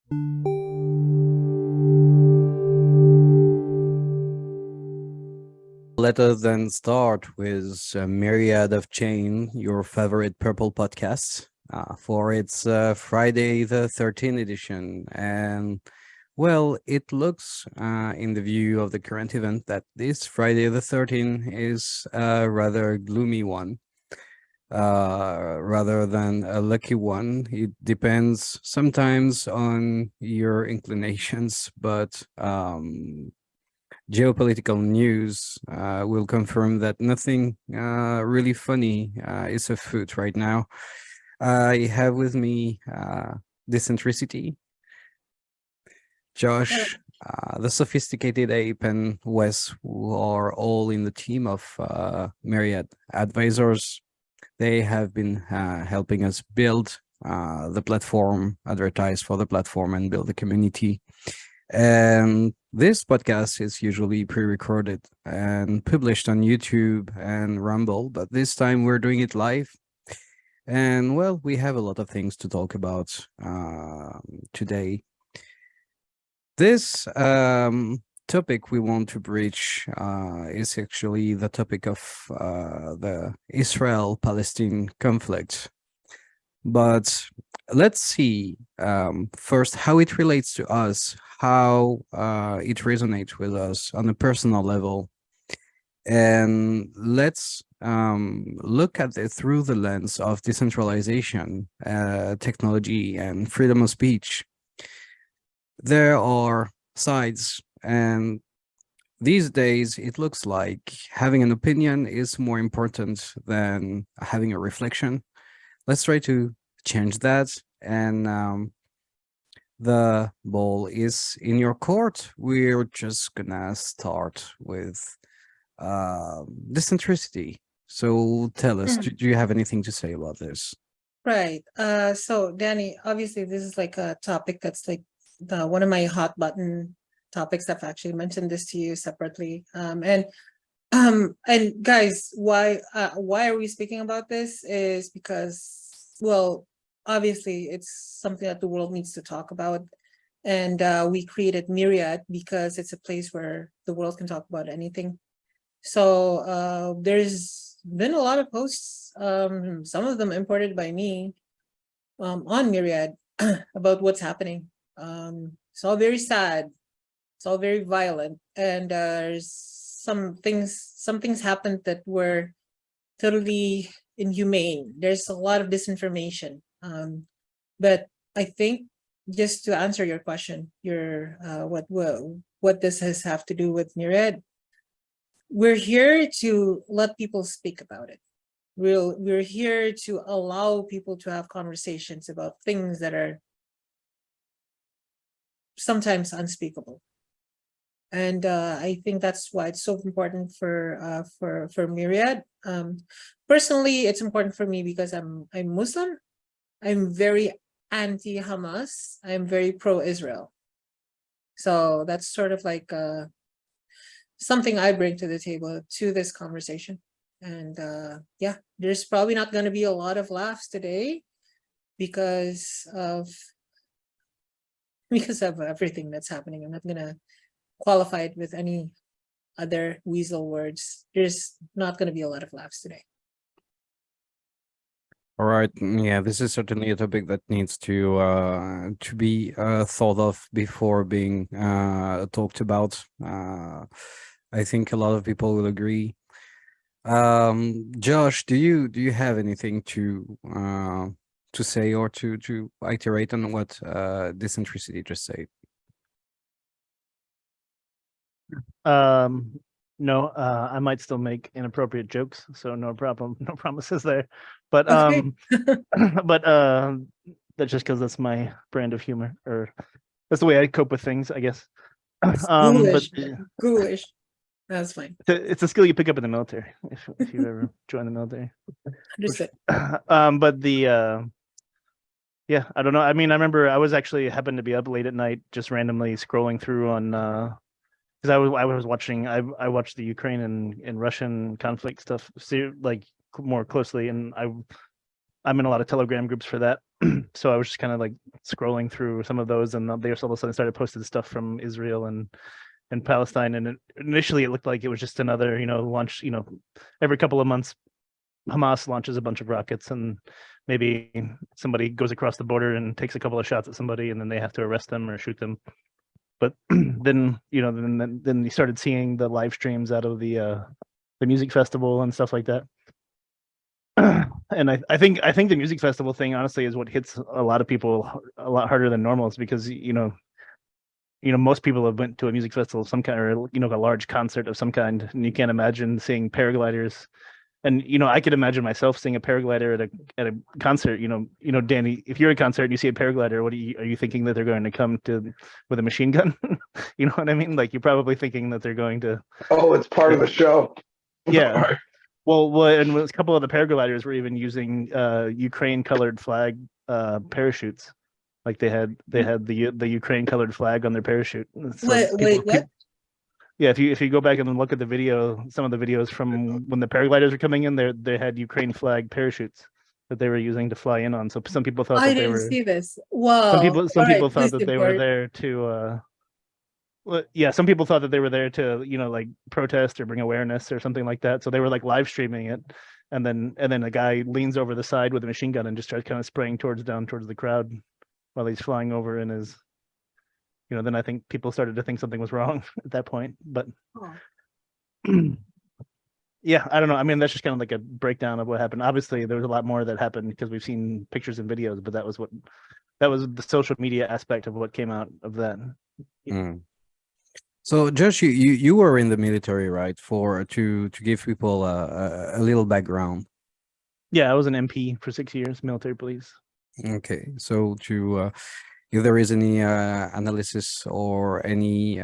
Let us then start with Myriad of Chain, your favorite purple podcast, for its Friday the 13th edition. And well, it looks, in the view of the current event, that this Friday the 13th is a rather gloomy one, rather than a lucky one. It depends sometimes on your inclinations, but geopolitical news will confirm that nothing really funny is afoot right now. I have with me Decentricity, Josh, the sophisticated ape, and Wes, who are all in the team of Myriad advisors. They have been helping us build the platform, advertise for the platform, and build the community. And this podcast is usually pre-recorded and published on YouTube and Rumble, but this time we're doing it live. And well, we have a lot of things to talk about today. This topic we want to breach is actually the topic of the Israel-Palestine conflict. But let's see first how it relates to us, how it resonates with us on a personal level. And let's look at it through the lens of decentralization, technology, and freedom of speech. There are sides, and these days it looks like having an opinion is more important than having a reflection. Let's try to change that, and the ball is in your court. We're just gonna start with Decentricity. So tell us, do you have anything to say about this? Right. So Danny, obviously this is like a topic that's like one of my hot button topics. I've actually mentioned this to you separately. And guys, why are we speaking about this is because, well, obviously it's something that the world needs to talk about. And we created Myriad because it's a place where the world can talk about anything. So there's been a lot of posts, some of them imported by me, on Myriad about what's happening. It's all very sad. It's all very violent, and there's some things happened that were totally inhumane. There's a lot of disinformation. But I think, just to answer your question, what this has have to do with Myriad, we're here to let people speak about it. We're here to allow people to have conversations about things that are sometimes unspeakable. And I think that's why it's so important for Myriad. Personally, it's important for me because I'm Muslim. I'm very anti-Hamas. I'm very pro-Israel. So that's sort of like something I bring to the table to this conversation. And yeah, there's probably not going to be a lot of laughs today because of everything that's happening. I'm not going to qualify it with any other weasel words. There's not going to be a lot of laughs today. All right, yeah, this is certainly a topic that needs to be thought of before being talked about. I think a lot of people will agree. Josh, do you have anything to say or to iterate on what Decentricity just said? No, I might still make inappropriate jokes, so no problem, no promises there. But Okay. but that's just because that's my brand of humor, or that's the way I cope with things, I guess. Ghoulish. Ghoulish. That's fine. It's a skill you pick up in the military if you ever join the military. Understood. But the yeah, I don't know. I mean, I remember I was actually happened to be up late at night, just randomly scrolling through on because I was watching I watched the Ukraine and Russian conflict stuff like more closely, and I'm in a lot of Telegram groups for that. So I was just kind of like scrolling through some of those, and they all of a sudden started posting stuff from Israel and Palestine. And initially it looked like it was just another, launch, every couple of months, Hamas launches a bunch of rockets, and maybe somebody goes across the border and takes a couple of shots at somebody, and then they have to arrest them or shoot them. But then, then you started seeing the live streams out of the music festival and stuff like that. And I think the music festival thing honestly is what hits a lot of people a lot harder than normal. It's because most people have went to a music festival of some kind, or a large concert of some kind, and you can't imagine seeing paragliders. And I could imagine myself seeing a paraglider at a concert. Danny, if you're at a concert and you see a paraglider, what are you thinking that they're going to come to with a machine gun? You know what I mean? Like, you're probably thinking that they're going to. Oh, it's part of the show. Yeah. Well, and a couple of the paragliders were even using Ukraine colored flag parachutes. Like they had the Ukraine colored flag on their parachute. So Wait, what? Yeah, if you go back and look at the video, some of the videos from when the paragliders were coming in, they had Ukraine flag parachutes that they were using to fly in on. So some people thought I that they didn't were see this. Wow. some All right, people thought please that they were divert. there to well, yeah, some people thought that they were there to, like protest or bring awareness or something like that. So they were like live streaming it, and then a guy leans over the side with a machine gun and just starts kind of spraying down towards the crowd while he's flying over in his. Then I think people started to think something was wrong at that point. But yeah, I don't know. I mean, that's just kind of like a breakdown of what happened. Obviously, there was a lot more that happened because we've seen pictures and videos, but that was the social media aspect of what came out of that. Mm. So, Josh, you were in the military, right? To give people a little background. Yeah, I was an MP for 6 years, military police. Okay, so if there is any analysis or any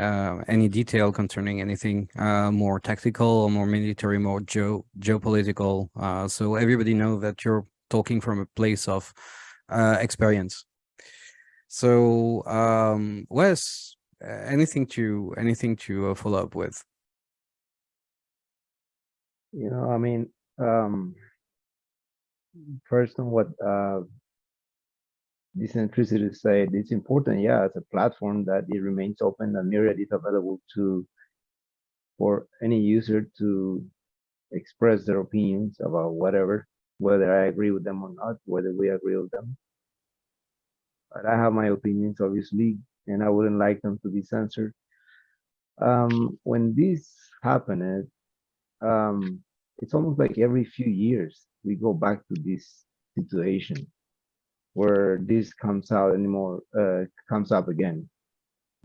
detail concerning anything more tactical or more military, more geopolitical, so everybody know that you're talking from a place of experience. So, Wes, anything to follow up with? I mean, first on what Decentricity said, it's important, yeah, as a platform that it remains open and Myriad is available for any user to express their opinions about whatever, whether I agree with them or not, whether we agree with them. But I have my opinions, obviously, and I wouldn't like them to be censored. When this happened, it's almost like every few years we go back to this situation where this comes up again.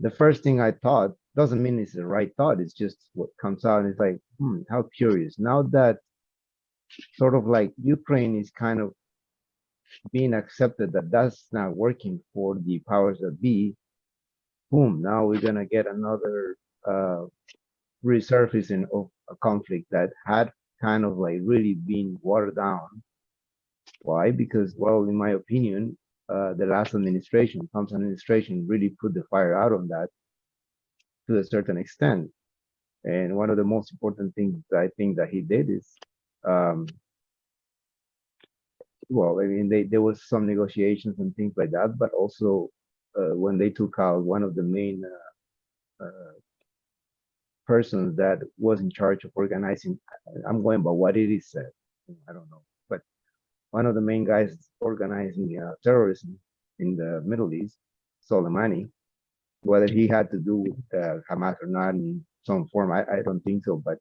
The first thing I thought doesn't mean it's the right thought. It's just what comes out. And it's like, how curious. Now that sort of like Ukraine is kind of being accepted that that's not working for the powers that be, boom, now we're going to get another resurfacing of a conflict that had kind of like really been watered down. Why? Because, well, in my opinion, the last administration, Trump's administration, really put the fire out on that to a certain extent. And one of the most important things that I think that he did is, well, I mean, there was some negotiations and things like that, but also when they took out one of the main persons that was in charge of organizing, I'm going by what it is said, I don't know, but one of the main guys organizing terrorism in the Middle East, Soleimani, whether he had to do with Hamas or not in some form, I don't think so. But,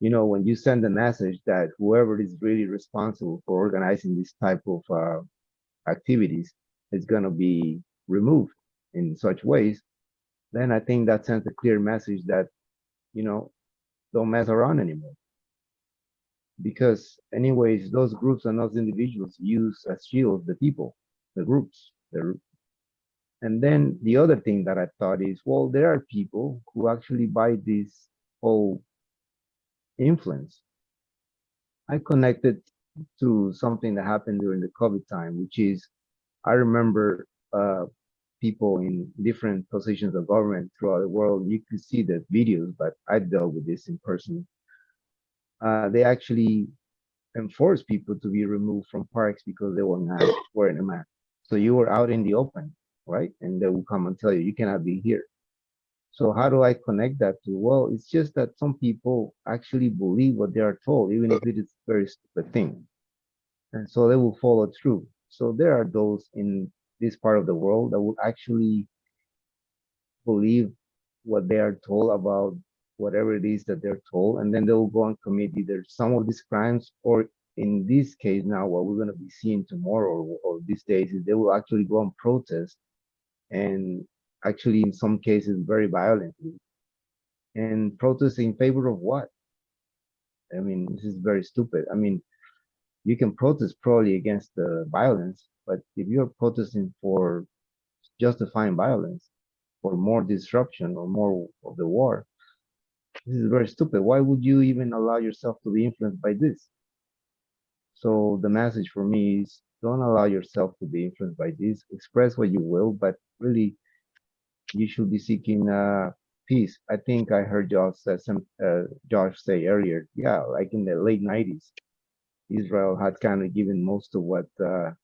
when you send a message that whoever is really responsible for organizing this type of activities is going to be removed in such ways, then I think that sends a clear message that, don't mess around anymore. Because anyways, those groups and those individuals use as shields the people, the groups. And then the other thing that I thought is, well, there are people who actually buy this whole influence. I connected to something that happened during the COVID time, which is, I remember people in different positions of government throughout the world. You could see the videos, but I dealt with this in person. They actually enforce people to be removed from parks because they were not wearing a mask. So you were out in the open, right? And they will come and tell you, you cannot be here. So how do I connect that to? Well, it's just that some people actually believe what they are told, even if it is a very stupid thing. And so they will follow through. So there are those in this part of the world that will actually believe what they are told about whatever it is that they're told, and then they will go and commit either some of these crimes, or in this case now, what we're going to be seeing tomorrow or these days is they will actually go and protest, and actually in some cases very violently, and protest in favor of what? I mean, this is very stupid. I mean, you can protest probably against the violence, but if you're protesting for justifying violence or more disruption or more of the war, this is very stupid. Why would you even allow yourself to be influenced by this? So the message for me is don't allow yourself to be influenced by this. Express what you will, but really you should be seeking peace. I think I heard Josh say earlier, yeah, like in the late 90s, Israel had kind of given most of what the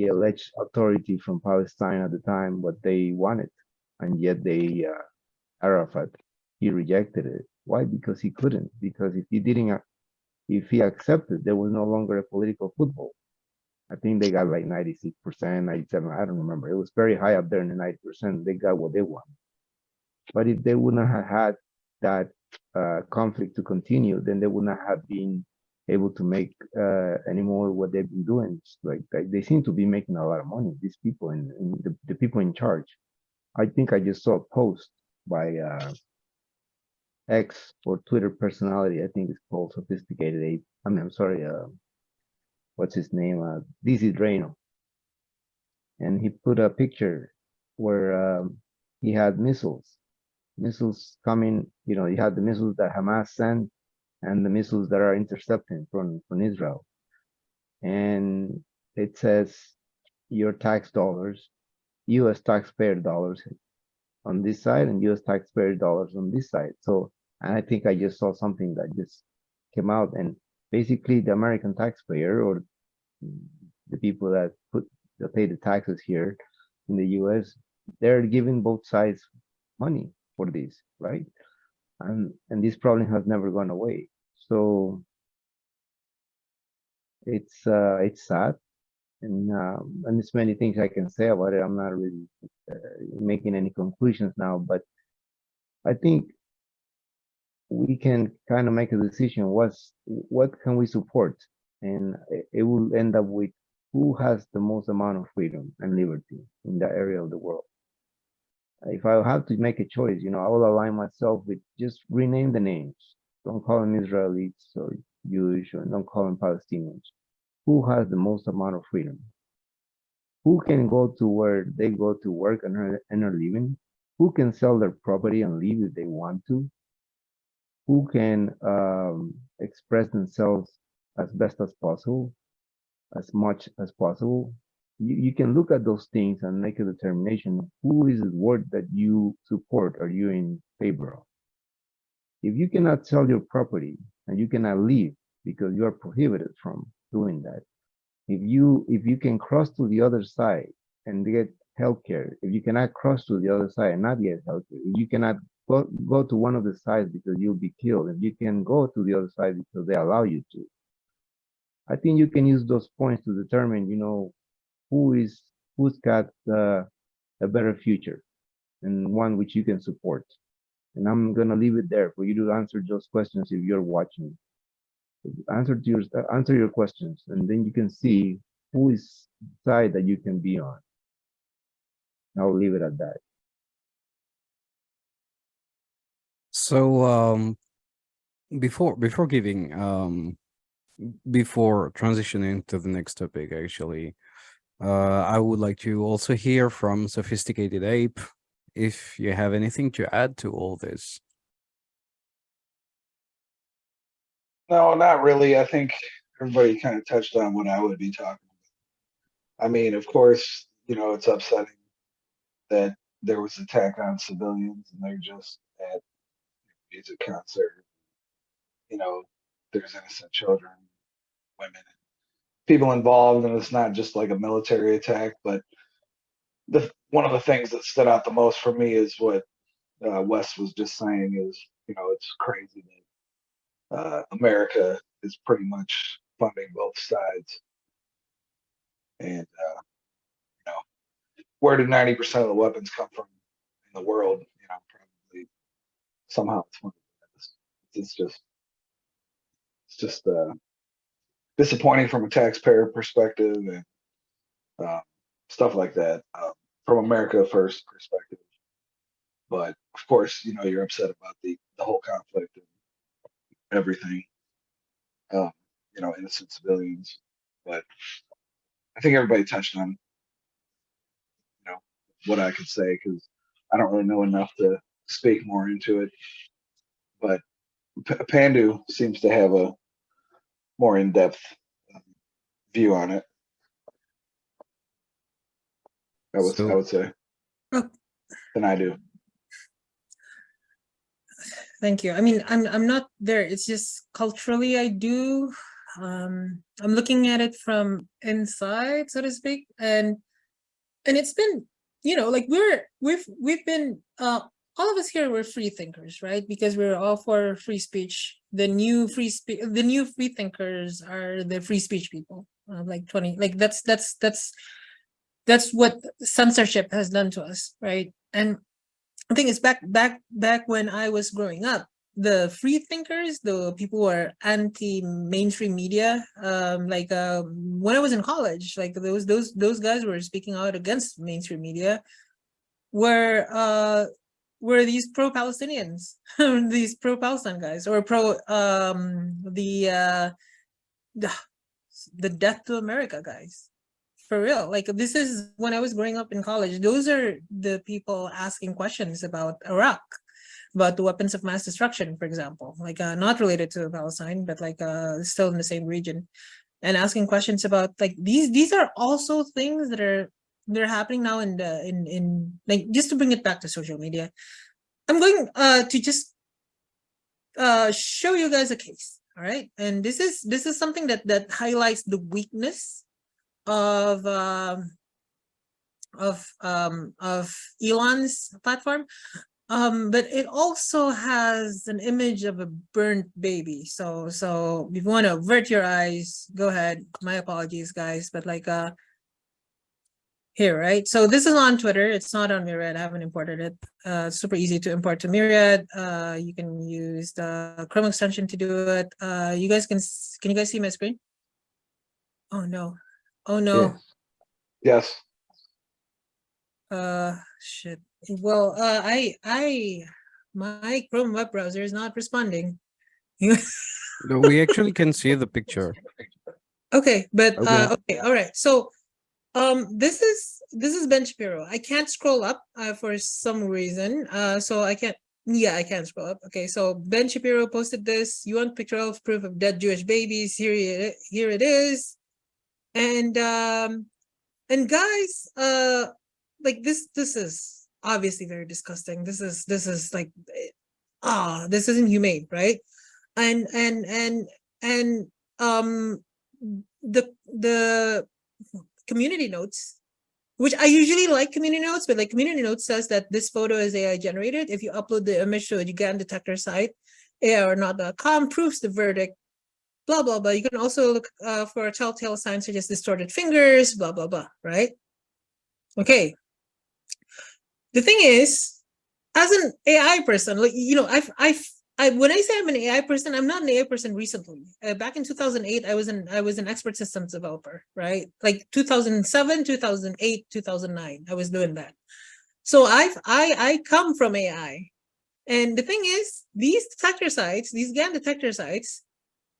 alleged authority from Palestine at the time, what they wanted, and yet Arafat, he rejected it. Why? Because he couldn't. Because if he didn't, if he accepted, there was no longer a political football. I think they got like 96%, 97. I don't remember. It was very high up there in the 90%. They got what they wanted. But if they would not have had that conflict to continue, then they would not have been able to make anymore what they've been doing. Like they seem to be making a lot of money. These people and the people in charge. I think I just saw a post by X or Twitter personality. I think it's called Sophisticated Ape. I mean, I'm sorry. What's his name? DC Drano. And he put a picture where he had missiles coming. You know, you had the missiles that Hamas sent and the missiles that are intercepting from Israel. And it says your tax dollars, U.S. taxpayer dollars on this side and U.S. taxpayer dollars on this side. So, and I think I just saw something that just came out, and basically the American taxpayer or the people that pay the taxes here in the U.S., they're giving both sides money for this, right? And this problem has never gone away. So it's sad, and there's many things I can say about it. I'm not really making any conclusions now, but I think we can kind of make a decision. What can we support, and it will end up with who has the most amount of freedom and liberty in that area of the world. If I have to make a choice, you know, I will align myself with just rename the names. Don't call them Israelites or Jewish, or don't call them Palestinians. Who has the most amount of freedom? Who can go to where they go to work and earn a living? Who can sell their property and leave if they want to? Who can express themselves as best as possible, as much as possible? You can look at those things and make a determination. Who is the word that you support or you in favor of? If you cannot sell your property and you cannot leave because you are prohibited from doing that, if you can cross to the other side and get healthcare, if you cannot cross to the other side and not get healthcare, if you cannot go to one of the sides because you'll be killed, if you can go to the other side because they allow you to, I think you can use those points to determine, you know, who's got a better future and one which you can support. And I'm gonna leave it there for you to answer those questions if you're watching. Answer your questions, and then you can see who is side that you can be on. I'll leave it at that. So before giving before transitioning to the next topic, actually, I would like to also hear from Sophisticated Ape if you have anything to add to all this. No, not really. I think everybody kind of touched on what I would be talking about. I mean, of course, you know, it's upsetting that there was attack on civilians and they're just at music concert. You know, there's innocent children, women, people involved, and it's not just like a military attack. But one of the things that stood out the most for me is what Wes was just saying is, it's crazy that America is pretty much funding both sides. And, where did 90% of the weapons come from in the world? Probably somehow it's funded. It's just disappointing from a taxpayer perspective and stuff like that, from America First perspective. But of course, you're upset about the whole conflict and everything, innocent civilians. But I think everybody touched on, what I could say, because I don't really know enough to speak more into it. But Pandu seems to have a more in-depth view on it. I would say Oh. than I do. Thank you. I mean, I'm not there. It's just culturally I do. I'm looking at it from inside, so to speak, and it's been, like we've been all of us here, we're free thinkers, right? Because we're all for free speech. The new free thinkers are the free speech people. That's what censorship has done to us, right? And I think it's back when I was growing up, the free thinkers, the people who are anti-mainstream media, when I was in college, like those guys were speaking out against mainstream media, were these pro-Palestinians, these pro-Palestine guys, or the death to America guys. For real, like this is when I was growing up in college. Those are the people asking questions about Iraq, about the weapons of mass destruction, for example, like not related to Palestine, but like still in the same region, and asking questions about like these are also things that they're happening now in like, just to bring it back to social media. I'm going to just show you guys a case, all right? And this is something that highlights the weakness of Elon's platform, but it also has an image of a burnt baby. So if you want to avert your eyes, go ahead. My apologies, guys, but like here, right? So this is on Twitter. It's not on Myriad. I haven't imported it. It's super easy to import to Myriad. You can use the Chrome extension to do it. You guys can you guys see my screen? Oh no. Oh no. Yes. Shit. Well, my Chrome web browser is not responding. No, we actually can see the picture. Okay, but Okay. okay, all right. So this is Ben Shapiro. I can't scroll up for some reason. So I can't scroll up. Okay, so Ben Shapiro posted this. You want picture of proof of dead Jewish babies? Here it is. And guys, like this is obviously very disgusting. This is like this isn't humane, right? And the community notes, which I usually like community notes, but like community notes says that this photo is AI generated. If you upload the image to a GAN detector site, AI.com proves the verdict, blah, blah, blah. You can also look for telltale signs such as distorted fingers, blah, blah, blah, right? Okay. The thing is, as an AI person, like, when I say I'm an AI person, I'm not an AI person recently. Back in 2008, I was an expert systems developer, right? Like 2007, 2008, 2009, I was doing that. So I come from AI. And the thing is, these detector sites, these GAN detector sites,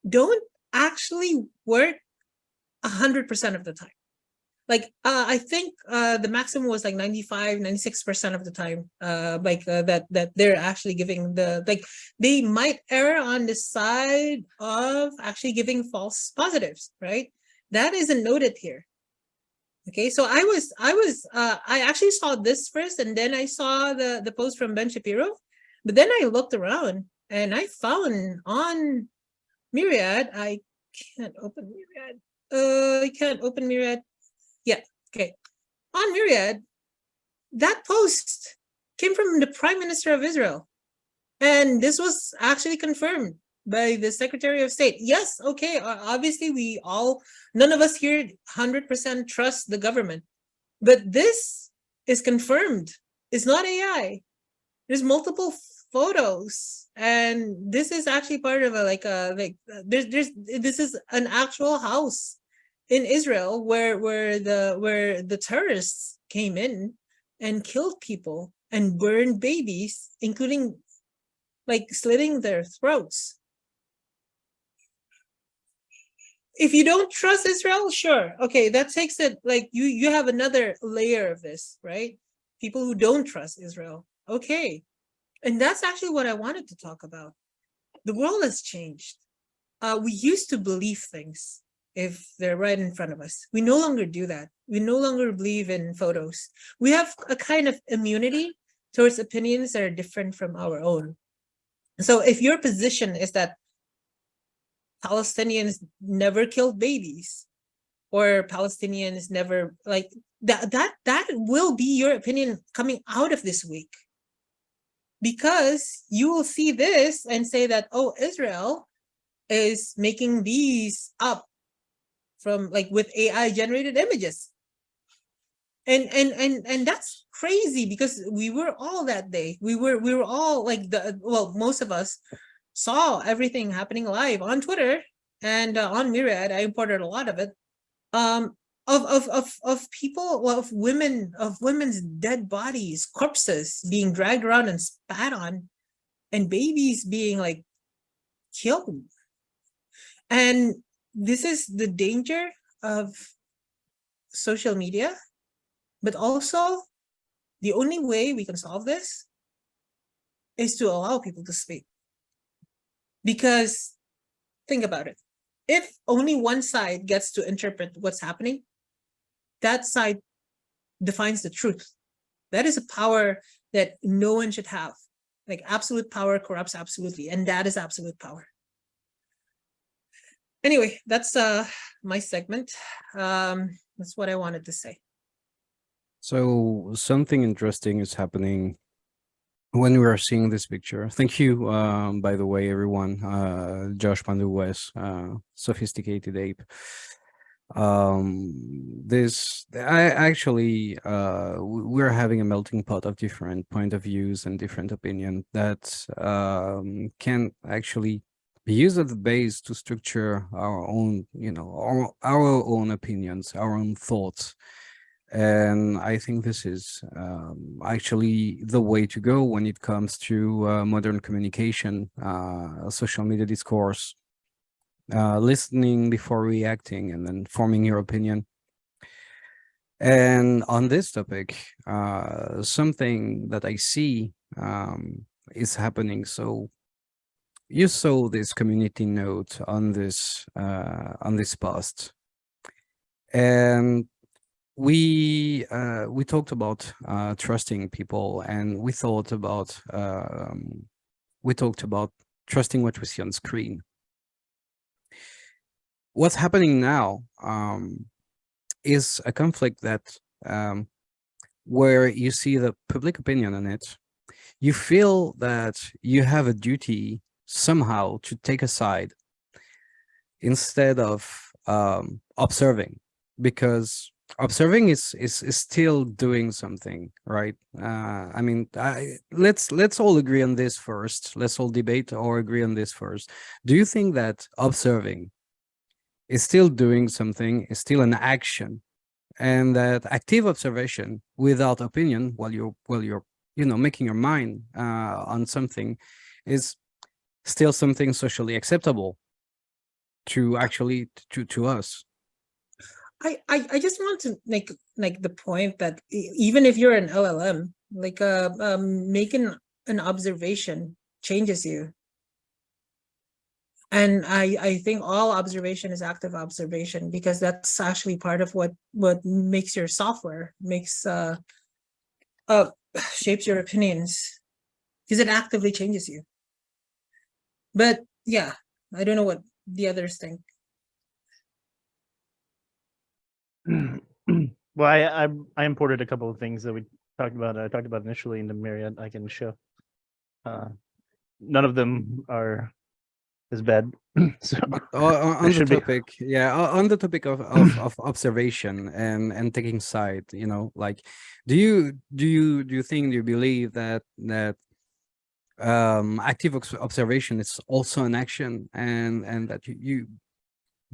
don't actually work 100% of the time. Like I think the maximum was like 95, 96% of the time, that they're actually giving like they might err on the side of actually giving false positives, right? That isn't noted here. Okay, so I actually saw this first, and then I saw the post from Ben Shapiro, but then I looked around and I found on Myriad, I can't open Myriad. I can't open Myriad. Yeah, okay. On Myriad, that post came from the Prime Minister of Israel. And this was actually confirmed by the Secretary of State. Yes, okay, obviously none of us here 100% trust the government. But this is confirmed. It's not AI. There's multiple photos, and this is actually part of this is an actual house in Israel where the terrorists came in and killed people and burned babies, including like slitting their throats. If you don't trust Israel, sure, okay, that takes it, like you have another layer of this, right? People who don't trust Israel, okay. And that's actually what I wanted to talk about. The world has changed. We used to believe things if they're right in front of us. We no longer do that. We no longer believe in photos. We have a kind of immunity towards opinions that are different from our own. So if your position is that Palestinians never killed babies, or Palestinians never, like that will be your opinion coming out of this week. Because you will see this and say that, oh, Israel is making these up from like with AI generated images. And that's crazy, because we were all that day. We were all like most of us saw everything happening live on Twitter and on Myriad. I imported a lot of it. Of people, well, of women's dead bodies, corpses being dragged around and spat on, and babies being like killed. And this is the danger of social media, but also the only way we can solve this is to allow people to speak. Because think about it. If only one side gets to interpret what's happening, that side defines the truth. That is a power that no one should have. Like absolute power corrupts absolutely, and that is absolute power. Anyway, that's my segment. That's what I wanted to say. So something interesting is happening when we are seeing this picture. Thank you, by the way, everyone. Josh Pandu West, Sophisticated Ape. I actually we're having a melting pot of different point of views and different opinion that can actually be used as the base to structure our own, our own opinions, our own thoughts. And I think this is actually the way to go when it comes to modern communication, social media discourse, listening before reacting, and then forming your opinion. And on this topic, something that I see is happening. So you saw this community note on this post, and we talked about trusting people, and we talked about trusting what we see on screen. What's happening now is a conflict that where you see the public opinion on it, you feel that you have a duty somehow to take a side instead of observing, because observing is still doing something, right? I mean, let's all agree on this first. Let's all debate or agree on this first. Do you think that observing is still doing something, is still an action, and that active observation without opinion, while you're making your mind on something, is still something socially acceptable to actually to us? I just want to make like the point that even if you're an LLM, like making an observation changes you. And I think all observation is active observation, because that's actually part of what makes your software, shapes your opinions, because it actively changes you. But yeah, I don't know what the others think. Well, I imported a couple of things that we talked about. I talked about initially in the Myriad. I can show. None of them are as bad. So On the should be. topic, yeah, on the topic of observation and taking side, you know, like, do you think, do you believe that active observation is also an action, and that you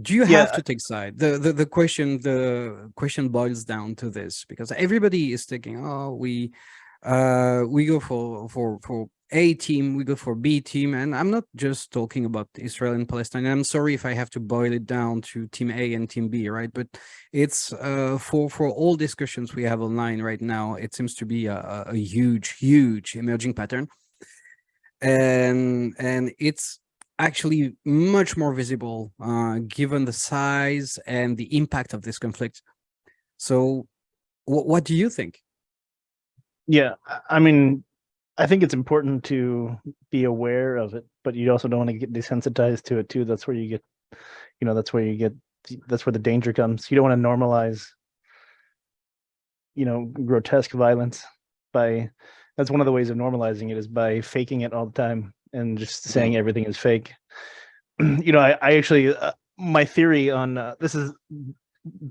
do you have Yeah, to take side? The question boils down to this, because everybody is thinking, oh, we go for A team, we go for B team, and I'm not just talking about Israel and Palestine. I'm sorry if I have to boil it down to team A and team B, right? But it's for all discussions we have online right now, it seems to be a huge emerging pattern, and it's actually much more visible given the size and the impact of this conflict. So what do you think? yeah. I mean, I think it's important to be aware of it, but you also don't want to get desensitized to it too. That's where you get, that's where the danger comes. You don't want to normalize, grotesque violence by, that's one of the ways of normalizing it, is by faking it all the time and just saying everything is fake. I actually, my theory on this is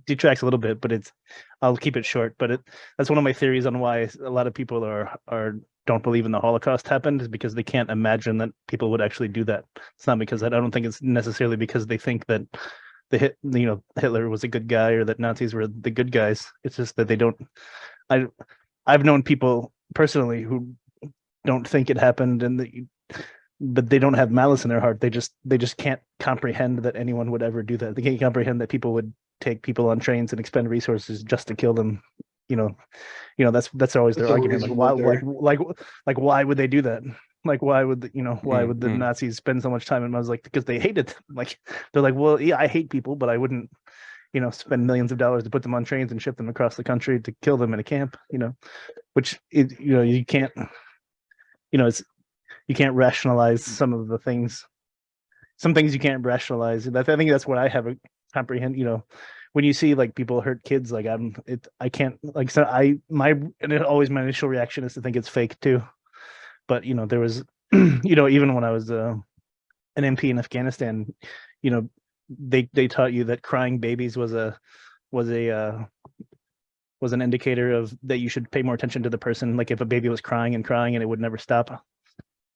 detracts a little bit, but I'll keep it short. But that's one of my theories on why a lot of people are don't believe in the Holocaust happened, is because they can't imagine that people would actually do that. It's not because I don't think it's necessarily because they think that Hitler was a good guy or that Nazis were the good guys. It's just that they don't. I've known people personally who don't think it happened, but they don't have malice in their heart. They just can't comprehend that anyone would ever do that. They can't comprehend that people would take people on trains and expend resources just to kill them. That's always their That's a argument. Like reason why, that like why would they do that? Like why would why would the Mm. Nazis spend so much time? And I was like, because they hated them. Like they're like, well, yeah, I hate people, but I wouldn't, spend millions of dollars to put them on trains and ship them across the country to kill them in a camp. Which you can't, it's you can't rationalize some of the things. Some things you can't rationalize. I think that's what I have a comprehend. When you see like people hurt kids, like I can't, like, so always my initial reaction is to think it's fake too. But there was, even when I was an MP in Afghanistan, they taught you that crying babies was an indicator of that you should pay more attention to the person. Like if a baby was crying and it would never stop.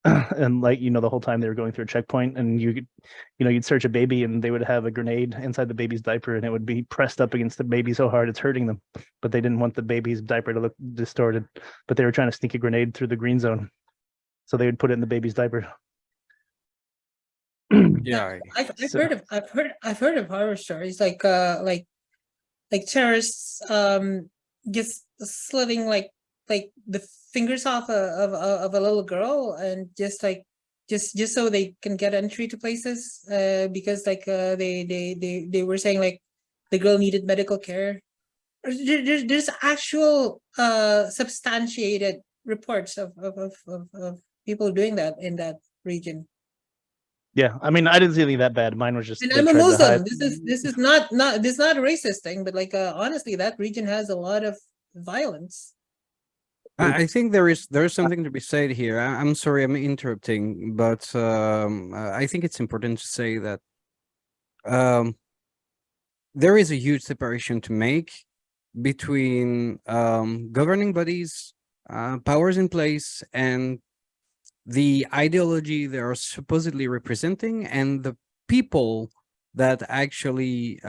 And like the whole time they were going through a checkpoint, and you'd search a baby and they would have a grenade inside the baby's diaper, and it would be pressed up against the baby so hard it's hurting them, but they didn't want the baby's diaper to look distorted, but they were trying to sneak a grenade through the green zone, so they would put it in the baby's diaper. Yeah. I've heard of horror stories like terrorists just slitting like the fingers off of a little girl, and just so they can get entry to places, because they were saying like the girl needed medical care. There's actual substantiated reports of people doing that in that region. Yeah, I mean, I didn't see anything that bad. Mine was just And they I'm a tried to Muslim. hide. This is not a racist thing, but like honestly, that region has a lot of violence. I think there is something to be said here. I'm sorry, I'm interrupting, but I think it's important to say that there is a huge separation to make between governing bodies, powers in place, and the ideology they are supposedly representing, and the people that actually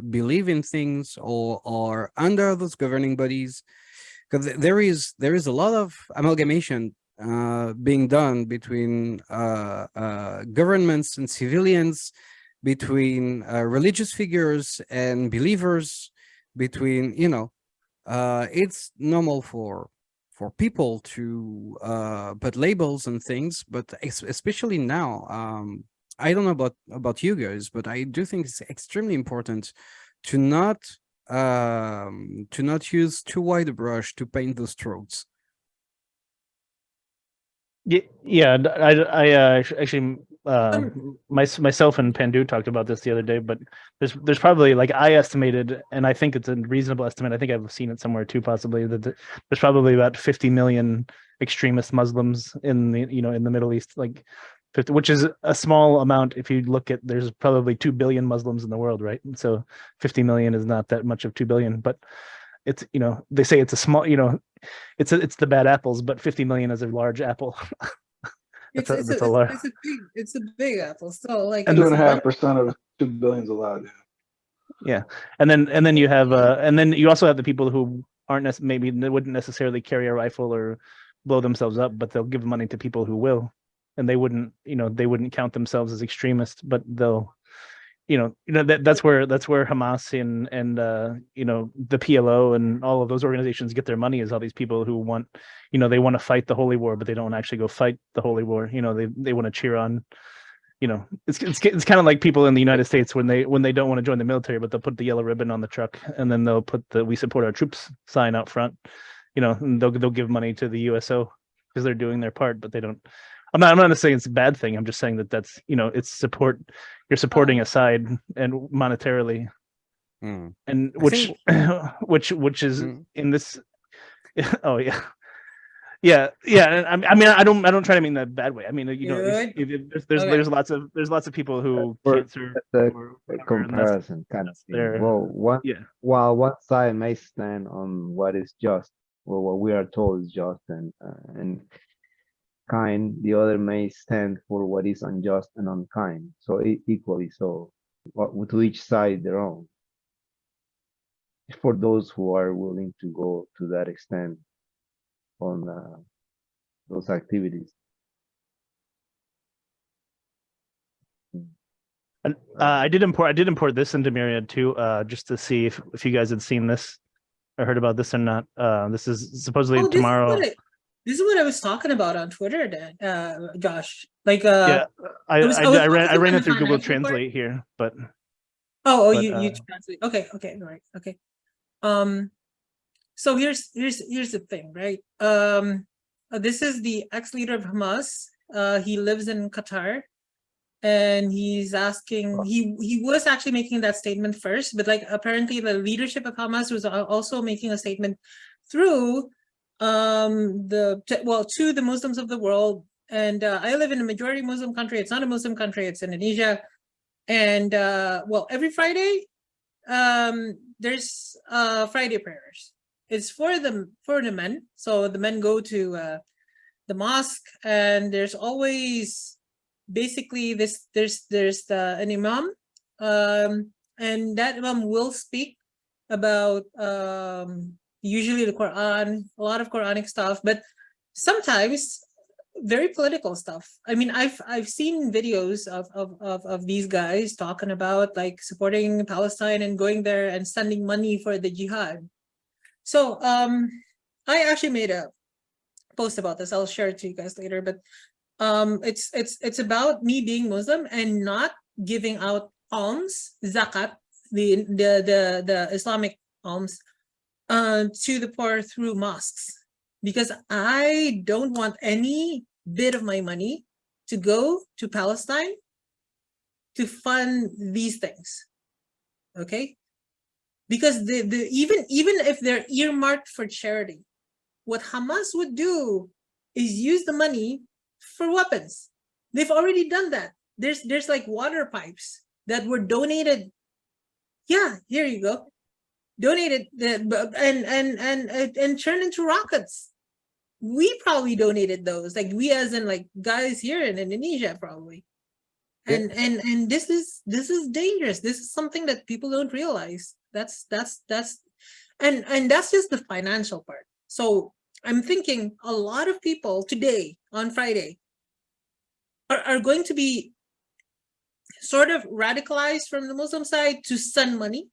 believe in things or are under those governing bodies. Because there is a lot of amalgamation being done between governments and civilians, between religious figures and believers, between it's normal for people to put labels and things, but especially now, I don't know about you guys, but I do think it's extremely important to not use too wide a brush to paint those strokes. Yeah, I actually myself and Pandu talked about this the other day, but there's probably, like, I estimated, and I think it's a reasonable estimate, I think I've seen it somewhere too, possibly, that there's probably about 50 million extremist Muslims in the, in the Middle East, like 50, which is a small amount if you look at, there's probably 2 billion Muslims in the world, right? And so 50 million is not that much of 2 billion, but it's, they say it's a small, it's the bad apples, but 50 million is a large apple. It's that's a lot. it's a big apple. So like And it's 2.5% of 2 billion is a lot. Yeah, and then you have and then you also have the people who aren't maybe they wouldn't necessarily carry a rifle or blow themselves up, but they'll give money to people who will, and they wouldn't count themselves as extremists, but they'll that's where Hamas and the PLO and all of those organizations get their money, is all these people who want, they want to fight the holy war, but they don't actually go fight the holy war. They want to cheer on. It's kind of like people in the United States when they don't want to join the military, but they'll put the yellow ribbon on the truck, and then they'll put the "We support our troops" sign out front. And they'll give money to the USO because they're doing their part, but they don't. I'm not saying it's a bad thing. I'm just saying that that's it's support. You're supporting a side and monetarily, and which which is in this. Oh yeah. Yeah. I mean, I don't try to mean that bad way. I mean, there's lots of people who can't serve. The comparison kind of thing. Well, while one side may stand on what is just, or what we are told is just and kind, the other may stand for what is unjust and unkind. So equally so, to each side their own. For those who are willing to go to that extent on those activities. And I did import this into Myriad too, just to see if you guys had seen this or heard about this or not. This is supposedly tomorrow. This is what I was talking about on Twitter, Josh. Like, I ran it through Google Translate here, but you translate. Okay, all right, okay. So here's the thing, right? This is the ex-leader of Hamas. He lives in Qatar, and he's asking. He was actually making that statement first, but like apparently the leadership of Hamas was also making a statement through to the Muslims of the world. And I live in a majority Muslim country. It's not a Muslim country. It's Indonesia. And every Friday, there's Friday prayers. It's for the men. So the men go to the mosque, and there's always basically there's an imam, and that imam will speak about usually the Quran, a lot of Quranic stuff, but sometimes very political stuff. I mean, I've seen videos of these guys talking about like supporting Palestine and going there and sending money for the jihad. So I actually made a post about this. I'll share it to you guys later, but it's about me being Muslim and not giving out alms, zakat, the Islamic alms, to the poor through mosques, because I don't want any bit of my money to go to Palestine to fund these things. Okay, because even if they're earmarked for charity, what Hamas would do is use the money for weapons. They've already done that. There's like water pipes that were donated. Yeah, here you go. Donated and turned into rockets. We probably donated those, like we as in like guys here in Indonesia probably. And this is dangerous. This is something that people don't realize. That's and that's just the financial part. So I'm thinking a lot of people today on Friday are going to be sort of radicalized from the Muslim side to send money,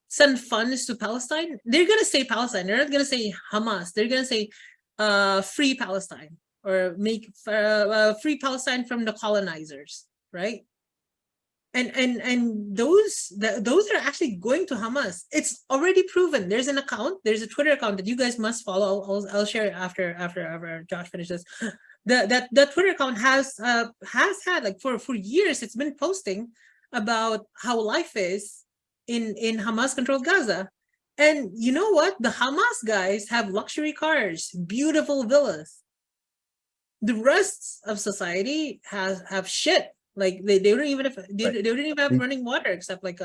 send funds to Palestine. They're going to say Palestine. They're not going to say Hamas. They're going to say free Palestine, or make free Palestine from the colonizers, right? And those are actually going to Hamas. It's already proven. There's an account. There's a Twitter account that you guys must follow. I'll share it after Josh finishes. that Twitter account has had, like, for years, it's been posting about how life is in Hamas controlled Gaza. And you know what? The Hamas guys have luxury cars, beautiful villas. The rest of society have shit. Like they don't even they don't even have Did- running water, except like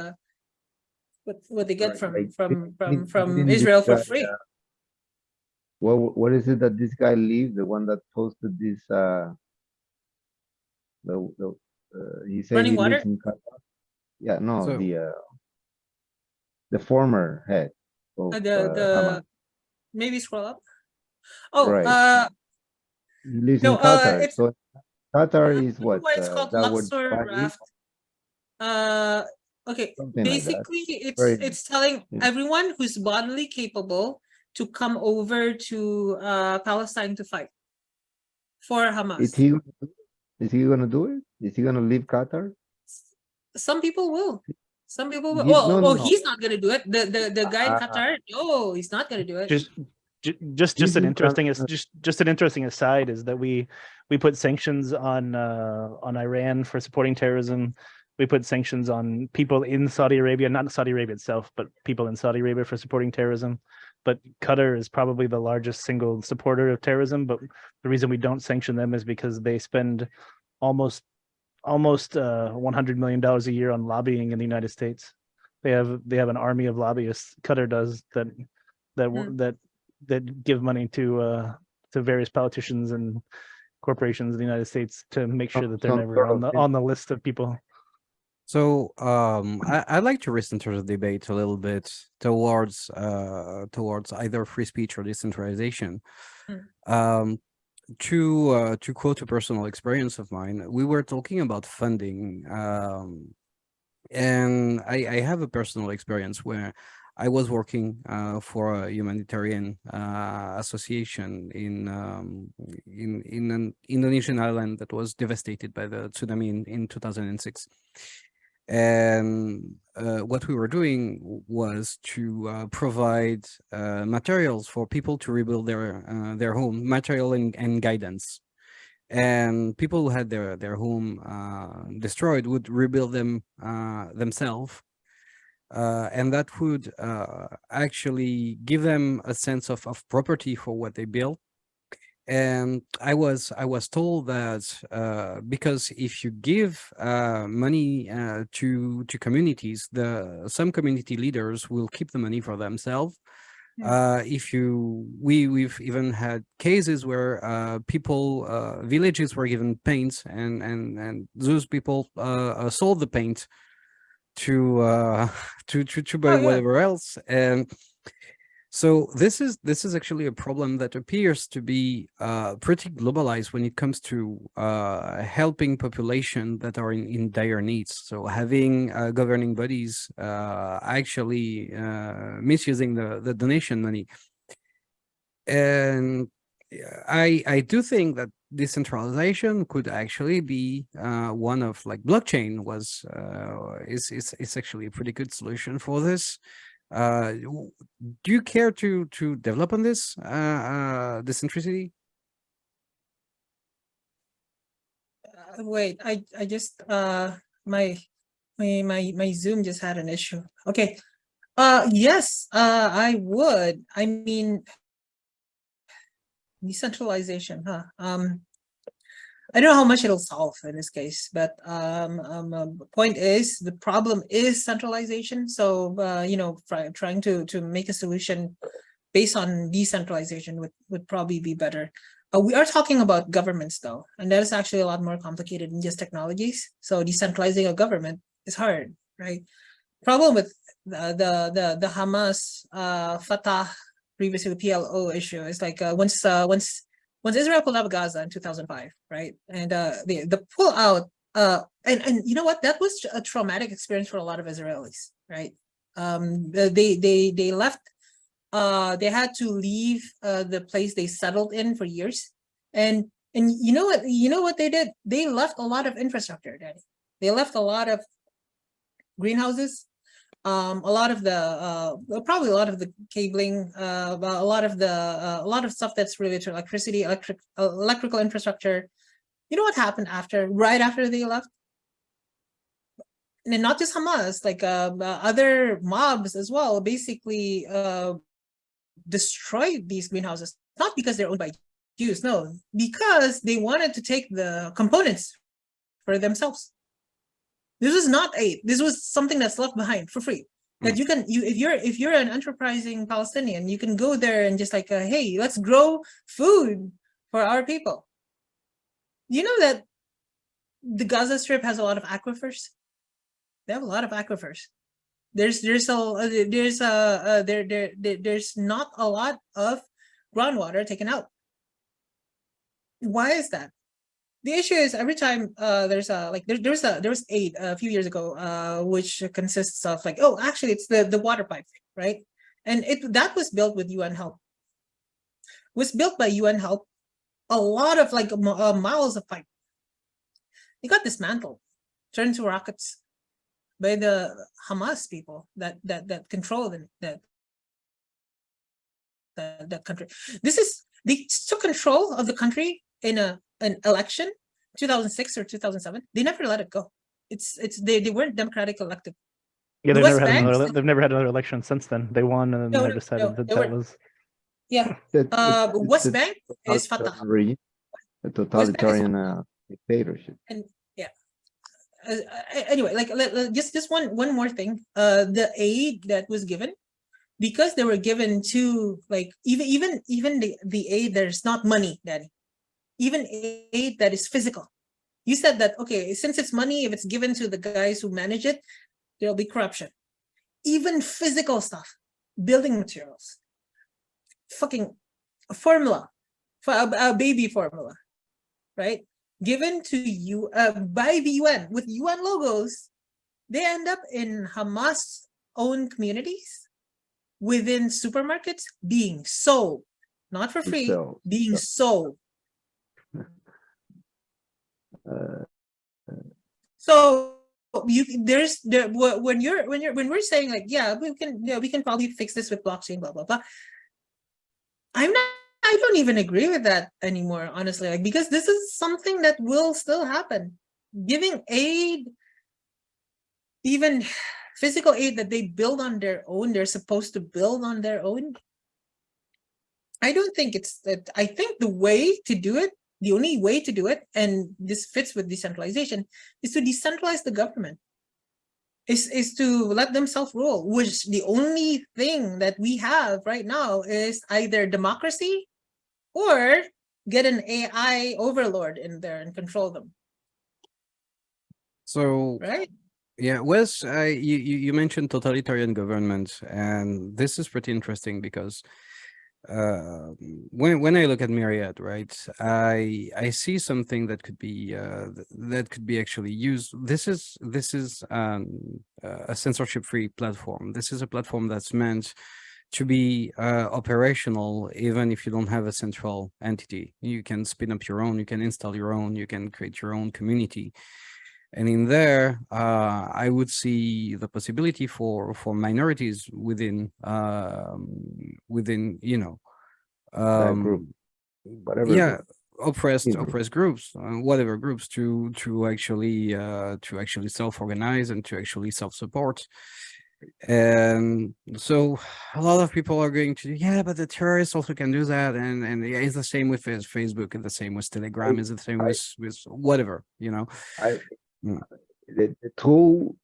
what they get Right, like, from didn't this Israel for guy, free. what is it that this guy leaves? The one that posted this, he said Running he lives water. in Qatar. Yeah, no, So the former head of Hamas. The maybe scroll up. Oh, Right. He lives no, in Qatar. it's So Qatar is I don't know what? why it's Is called that where Luxor Dubai is? Raft. Okay, Something like that. basically Very, it's telling yeah. everyone who's bodily capable to come over to Palestine to fight for Is Hamas. he gonna do it? Is he gonna do it? Is he gonna leave Qatar? Some people will. Some people will. No, Oh, no, no. he's not gonna do it. The guy in Uh, Qatar. No, he's not gonna do it. Just This an is interesting just an interesting aside is that we put sanctions on Iran for supporting terrorism. We put sanctions on people in Saudi Arabia, not Saudi Arabia itself, but people in Saudi Arabia for supporting terrorism. But Qatar is probably the largest single supporter of terrorism. But the reason we don't sanction them is because they spend almost $100 million a year on lobbying in the United States. They have an army of lobbyists. Qatar does that give money to various politicians and corporations in the United States to make sure that they're some never sort on of the list of people. So I'd like to recenter the debate a little bit towards either free speech or decentralization. To quote a personal experience of mine, we were talking about funding, and I have a personal experience where I was working for a humanitarian association in an Indonesian island that was devastated by the tsunami in 2006. And what we were doing was to provide materials for people to rebuild their home, material and guidance. And people who had their home destroyed would rebuild them themselves, and that would actually give them a sense of property for what they built. And I was told that because if you give money to communities, some community leaders will keep the money for themselves. We've even had cases where villages were given paint, and those people sold the paint to to buy Oh yeah. whatever else. And so this is actually a problem that appears to be pretty globalized when it comes to helping population that are in dire needs. So having governing bodies actually misusing the donation money. And I do think that decentralization could actually be one of, like, blockchain is actually a pretty good solution for this. Do you care to develop on this decentricity? Wait, I just my Zoom just had an issue. Okay. Yes, I would. I mean, decentralization, huh? I don't know how much it'll solve in this case, but point is, the problem is centralization. So trying to make a solution based on decentralization would probably be better. We are talking about governments though, and that is actually a lot more complicated than just technologies. So decentralizing a government is hard, right? Problem with the Hamas Fatah, previously the PLO issue, is like once Israel pulled out of Gaza in 2005, right? And the pull out, and you know what? That was a traumatic experience for a lot of Israelis, right? They left. They had to leave the place they settled in for years, and you know what? You know what they did? They left a lot of infrastructure, Danny. They left a lot of greenhouses, A lot of the probably a lot of the cabling, a lot of stuff that's related to electricity, electrical infrastructure. You know what happened right after they left? And not just Hamas, like other mobs as well, basically destroyed these greenhouses, not because they're owned by Jews, no, because they wanted to take the components for themselves. This was not aid. This was something that's left behind for free. That if you're an enterprising Palestinian, you can go there and just like, hey, let's grow food for our people. You know that the Gaza Strip has a lot of aquifers. They have a lot of aquifers. There's not a lot of groundwater taken out. Why is that? The issue is every time there was aid a few years ago, which consists of like, oh, actually it's the water pipe, right? And that was built with UN help. Was built by UN help. A lot of like miles of pipe. It got dismantled, turned to rockets by the Hamas people that control that country. They took control of the country in an election, 2006 or 2007. They never let it go. They weren't democratic elected. Yeah, they've never had another election since then. They won, and then they decided that was. Yeah. West Bank is Fatah. A totalitarian dictatorship. And yeah. Anyway, like just one more thing. The aid that was given, because they were given to like even the aid there's not money, Daddy. Even aid that is physical. You said that, okay, since it's money, if it's given to the guys who manage it, there'll be corruption. Even physical stuff, building materials, fucking formula, a baby formula, right? Given to you by the UN with UN logos, they end up in Hamas-owned communities within supermarkets being sold, not for free, being sold. So when we're saying like, yeah, we can probably fix this with blockchain, blah blah blah. I don't even agree with that anymore, honestly, like, because this is something that will still happen. Giving aid, even physical aid that they build on their own, they're supposed to build on their own. I don't think it's that. I think the way to do it, the only way to do it, and this fits with decentralization, is to decentralize the government. Is to let them self-rule, which the only thing that we have right now is either democracy or get an AI overlord in there and control them. So, right? Yeah, Wes, you mentioned totalitarian government, and this is pretty interesting because when I look at Myriad, right, I see something that could be actually used. This is a censorship-free platform. This is a platform that's meant to be operational even if you don't have a central entity. You can spin up your own, you can install your own, you can create your own community. And in there, I would see the possibility for minorities within you know that group, whatever. yeah, group. oppressed groups, whatever groups, to actually self-organize and to actually self-support. And so a lot of people are going to, yeah, but the terrorists also can do that, and yeah, it's the same with Facebook, and the same with Telegram, is the same with whatever, you know. The tool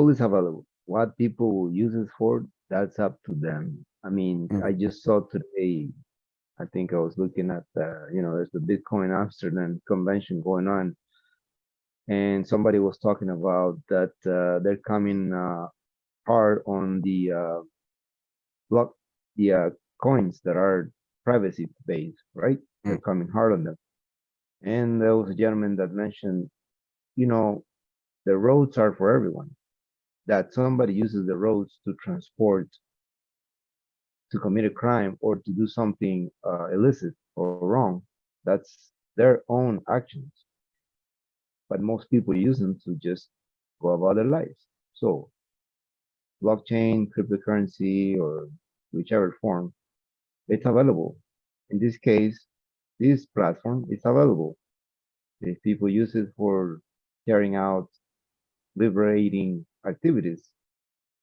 is available. What people use it for, that's up to them. I mean, I just saw today, I think I was looking at there's the Bitcoin Amsterdam convention going on, and somebody was talking about that they're coming hard on the coins that are privacy based, right? They're coming hard on them. And there was a gentleman that mentioned, the roads are for everyone. That somebody uses the roads to transport, to commit a crime, or to do something illicit or wrong, that's their own actions. But most people use them to just go about their lives. So blockchain, cryptocurrency, or whichever form, it's available. In this case, this platform is available. If people use it for carrying out liberating activities,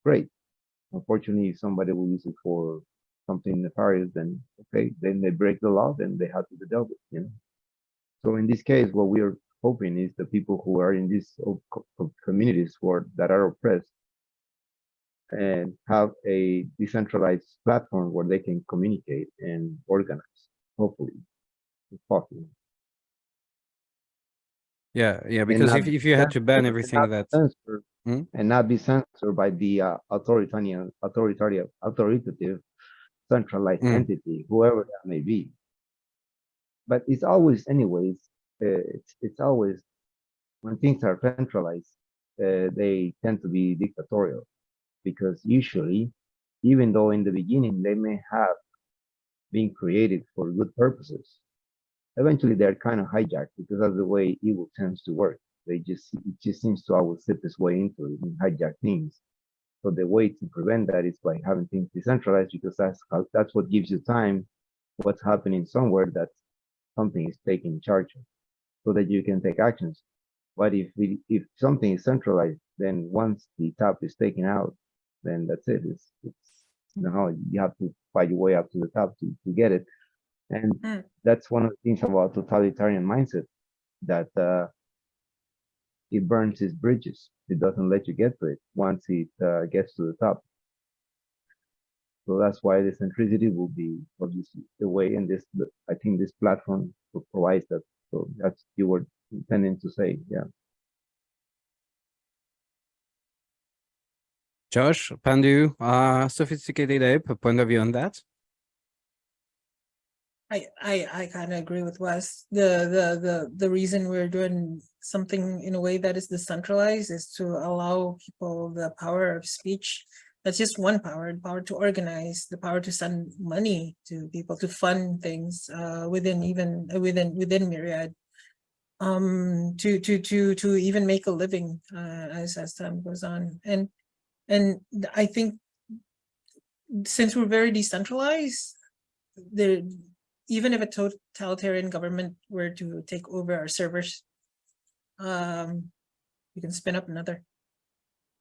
great. Unfortunately, if somebody will use it for something nefarious, then okay, then they break the law, then they have to be dealt with, you know. So in this case, what we are hoping is the people who are in these communities that are oppressed and have a decentralized platform where they can communicate and organize, hopefully, if possible. Yeah, And because not if you had to ban everything that censored, Hmm? and not be censored by the authoritative centralized Mm. entity, whoever that may be. But it's always, anyways, it's always when things are centralized, they tend to be dictatorial because usually, even though in the beginning they may have been created for good purposes, eventually they're kind of hijacked because that's the way evil tends to work. It just seems to always slip its way into it and hijack things. So the way to prevent that is by having things decentralized because that's what gives you time. What's happening somewhere that something is taking charge of, so that you can take actions. But if something is centralized, then once the top is taken out, then that's it. It's you have to fight your way up to the top to get it. And that's one of the things about totalitarian mindset, that it burns its bridges. It doesn't let you get to it once it gets to the top. So that's why the centricity will be obviously the way, and I think this platform provides that. So that's you were intending to say, yeah. Josh, Pandu, Sophisticated Ape, a point of view on that? I kind of agree with Wes. The reason we're doing something in a way that is decentralized is to allow people the power of speech. That's just one power: the power to organize, the power to send money to people, to fund things within Myriad, to even make a living as time goes on. And I think since we're very decentralized, even if a totalitarian government were to take over our servers, we can spin up another.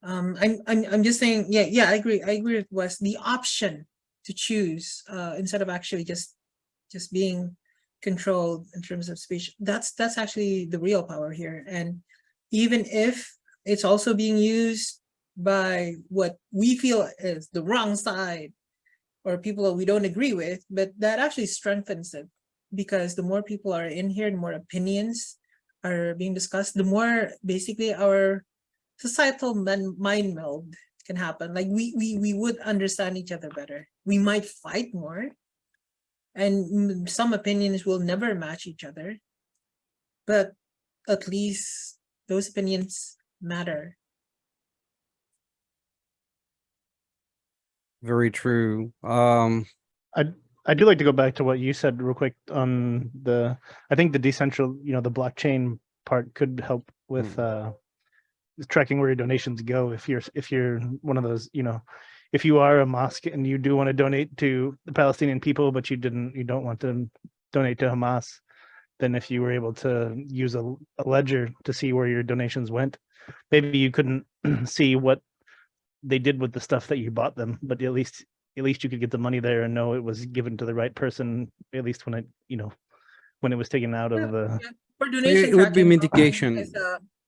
I'm just saying, yeah, I agree with Wes. The option to choose instead of actually just being controlled in terms of speech, that's actually the real power here. And even if it's also being used by what we feel is the wrong side or people that we don't agree with, but that actually strengthens it, because the more people are in here, the more opinions are being discussed, the more basically our societal mind meld can happen. Like we would understand each other better. We might fight more, and some opinions will never match each other, but at least those opinions matter. Very true. I do like to go back to what you said real quick on I think the the blockchain part could help with tracking where your donations go. If you're one of those, if you are a mosque and you do want to donate to the Palestinian people, but you don't want to donate to Hamas, then if you were able to use a ledger to see where your donations went, maybe you couldn't see what they did with the stuff that you bought them, but at least you could get the money there and know it was given to the right person, at least when it was taken out of the. For donation it would be tracking, mitigation.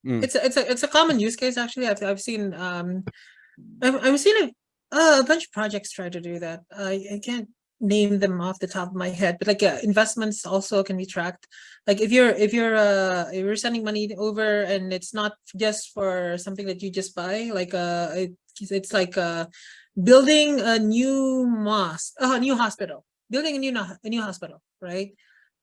it's a common use case actually. I've seen I've seen a bunch of projects try to do that. I can't name them off the top of my head, but like investments also can be tracked. Like if you're sending money over and it's not just for something that you just buy, like it's like building a new mosque, a new hospital, building a new hospital, right?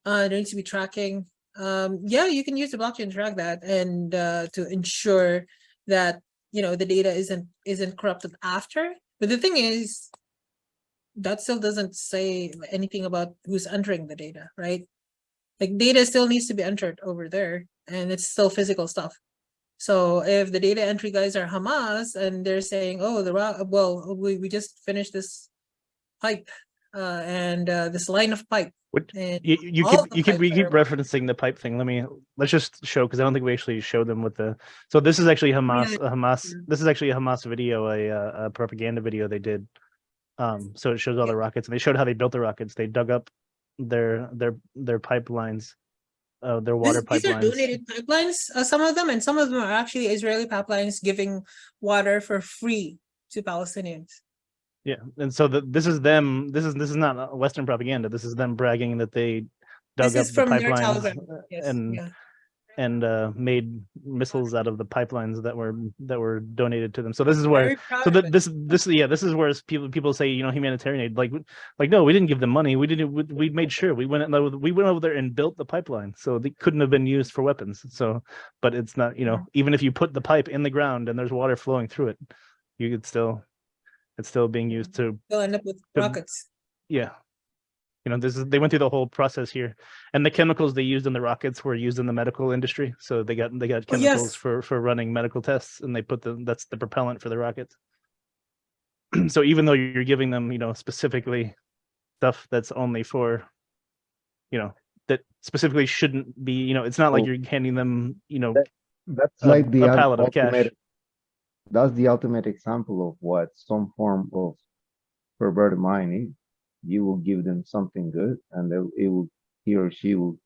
There needs to be tracking. Yeah, you can use the blockchain to track that and to ensure that the data isn't corrupted after. But the thing is, that still doesn't say anything about who's entering the data, right? Like data still needs to be entered over there, and it's still physical stuff. So if the data entry guys are Hamas and they're saying, oh, we just finished this pipe and this line of pipe. What And you all keep the you keep pipes you keep are- referencing the pipe thing. Let's just show, because I don't think we actually showed them with the. So this is actually Hamas. Yeah. This is actually a Hamas video, a propaganda video they did. So it shows all the rockets, and they showed how they built the rockets. They dug up their pipelines, their water These are pipelines. donated pipelines, some of them, and some of them are actually Israeli pipelines giving water for free to Palestinians. Yeah, and so this is them. This is not Western propaganda. This is them bragging that they dug This up is the from their pipelines Telegram. Yes, and yeah. made missiles out of the pipelines that were donated to them. So this is where Very proud of it. this is where people say, humanitarian aid, like no, we didn't give them money. We made sure we went over there and built the pipeline, so they couldn't have been used for weapons. So, but it's not, even if you put the pipe in the ground and there's water flowing through it, you could still, it's still being used to, They'll end up with rockets. yeah. They went through the whole process here, and the chemicals they used in the rockets were used in the medical industry. So they got chemicals for running medical tests, and they put that's the propellant for the rockets. So even though you're giving them, specifically stuff that's only for, that specifically shouldn't be, it's not like Oh. you're handing them, That's a, like the a pallet of cash. ultimate. That's the ultimate example of what some form of perverted mind is. You will give them something good, and he or she will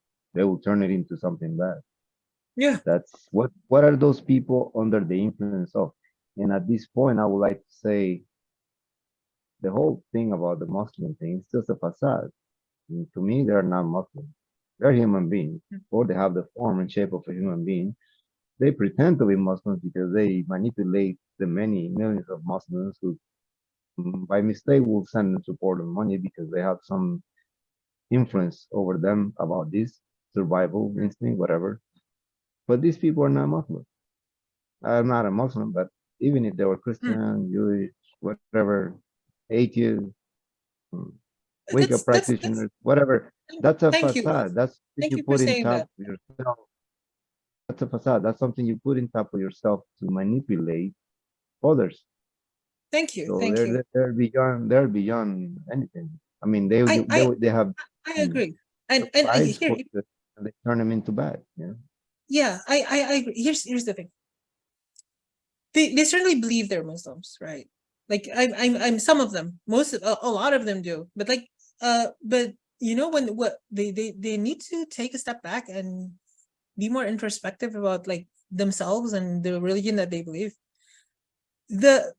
turn it into something bad. Yeah. That's what are those people under the influence of? And at this point, I would like to say the whole thing about the Muslim thing is just a facade. And to me, they're not Muslim. They're human beings, or they have the form and shape of a human being. They pretend to be Muslims because they manipulate the many millions of Muslims who, by mistake, will send them support and money because they have some influence over them about this survival instinct, whatever. But these people are not Muslim. I'm not a Muslim, but even if they were Christian, Jewish, whatever, atheist, wake up practitioners, whatever, that's a Thank you. facade. That's Thank you you for put in saying top that. of yourself. That's a facade. That's something you put in top of yourself to manipulate others. Thank you. So Thank you. they're beyond anything. I mean, they have I agree. And prides here, for the, and they turn them into bad. yeah, I agree. Here's the thing. They certainly believe they're Muslims, right? Like I'm some of them, a lot of them do, but but what they need to take a step back and be more introspective about like themselves and the religion that they believe. The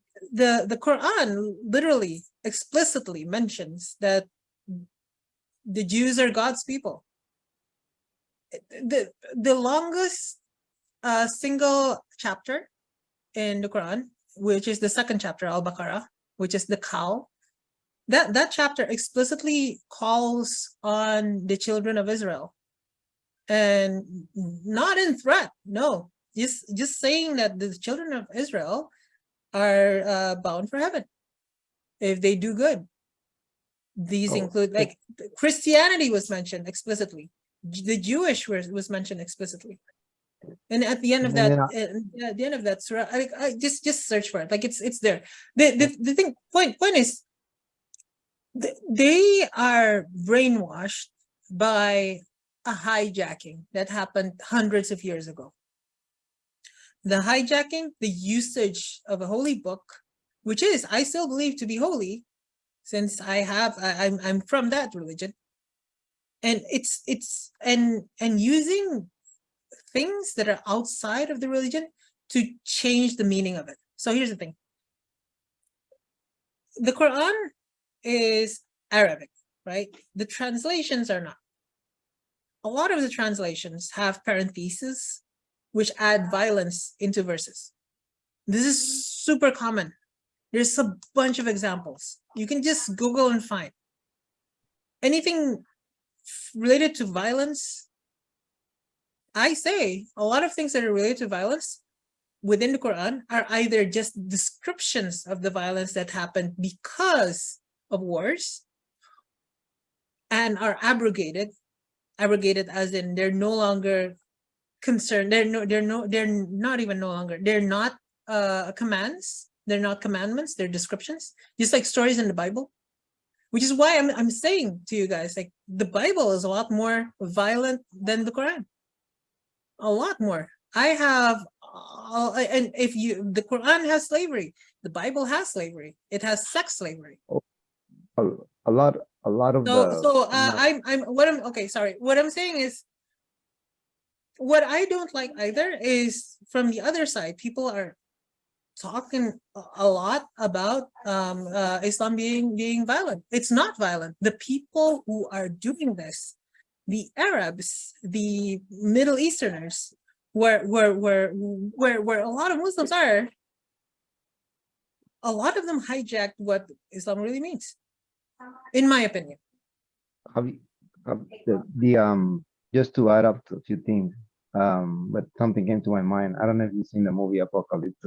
Quran literally explicitly mentions that the Jews are God's people. The longest single chapter in the Quran, which is the second chapter, Al-Baqarah, which is the cow, that chapter explicitly calls on the children of Israel, and not in threat, no, just saying that the children of Israel are bound for heaven if they do good. These include, like, Christianity was mentioned explicitly, the Jewish was mentioned explicitly. And at the end of that, at the end of that surah, I just search for it. Like it's there. The thing point is, they are brainwashed by a hijacking that happened hundreds of years ago. The hijacking, the usage of a holy book, which is, I still believe to be holy, since I'm from that religion, and it's using things that are outside of the religion to change the meaning of it. So here's the thing. The Quran is Arabic, right? The translations are not. A lot of the translations have parentheses, which add violence into verses. This is super common. There's a bunch of examples. You can just Google and find. Anything related to violence, I say a lot of things that are related to violence within the Quran are either just descriptions of the violence that happened because of wars and are abrogated as in they're no longer concerned. They're not even no longer. They're not commands. They're not commandments. They're descriptions. Just like stories in the Bible. Which is why I'm saying to you guys, like, the Bible is a lot more violent than the Quran. A lot more. I have, and if the Quran has slavery, the Bible has slavery. It has sex slavery. A lot of What I'm saying is, what I don't like either is from the other side, people are talking a lot about Islam being violent. It's not violent. The people who are doing this, the Arabs, the Middle Easterners, where a lot of Muslims are, a lot of them hijacked what Islam really means, in my opinion. Just to add up to a few things, but something came to my mind. I don't know if you've seen the movie Apocalypse.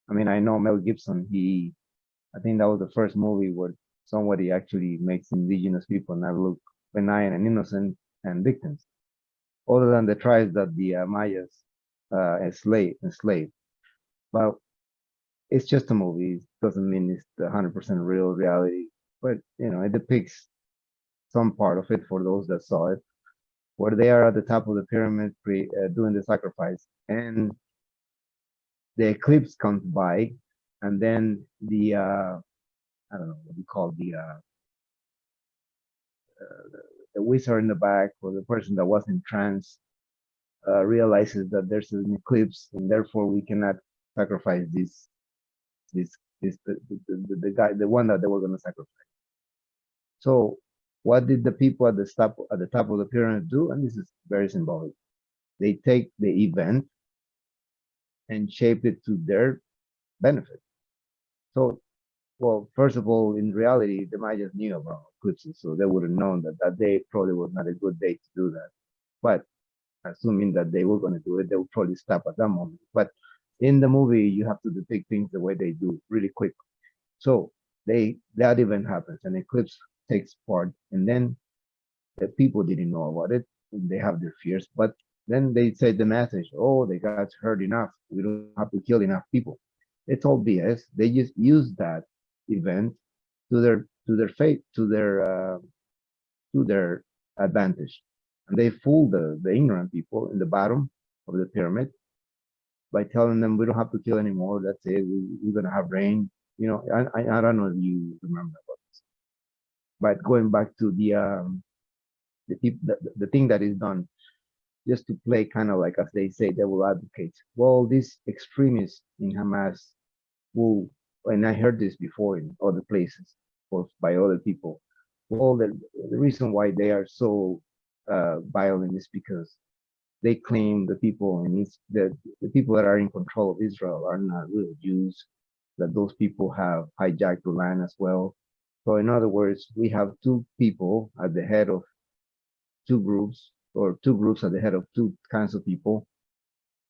I mean, I know Mel Gibson, I think that was the first movie where somebody actually makes indigenous people not look benign and innocent and victims, other than the tribes that the Mayas enslaved. But it's just a movie. It doesn't mean it's the 100% real reality. But, it depicts some part of it for those that saw it, where they are at the top of the pyramid doing the sacrifice. And the eclipse comes by, and then the I don't know what you call the wizard in the back, or the person that was in trance, realizes that there's an eclipse, and therefore we cannot sacrifice the guy, the one that they were going to sacrifice. So what did the people at the top of the pyramid do? And this is very symbolic. They take the event and shape it to their benefit. So, well, first of all, in reality, the Mayas knew about eclipses, so they would have known that that day probably was not a good day to do that. But assuming that they were going to do it, they would probably stop at that moment. But in the movie, you have to depict things the way they do, really quick. So that event happens, an eclipse takes part, and then the people didn't know about it. They have their fears, but then they say the message, oh, they got hurt enough. We don't have to kill enough people. It's all BS. They just use that event to their fate, to their advantage, and they fool the ignorant people in the bottom of the pyramid by telling them we don't have to kill anymore. That's it. We're gonna have rain. I don't know if you remember about this, but going back to the thing that is done just to play kind of like, as they say, devil advocates. Well, these extremists in Hamas will, and I heard this before in other places or by other people. Well, the reason why they are so violent is because they claim the people and the people that are in control of Israel are not real Jews, that those people have hijacked the land as well. So in other words, we have two people at the head of two groups, or two groups at the head of two kinds of people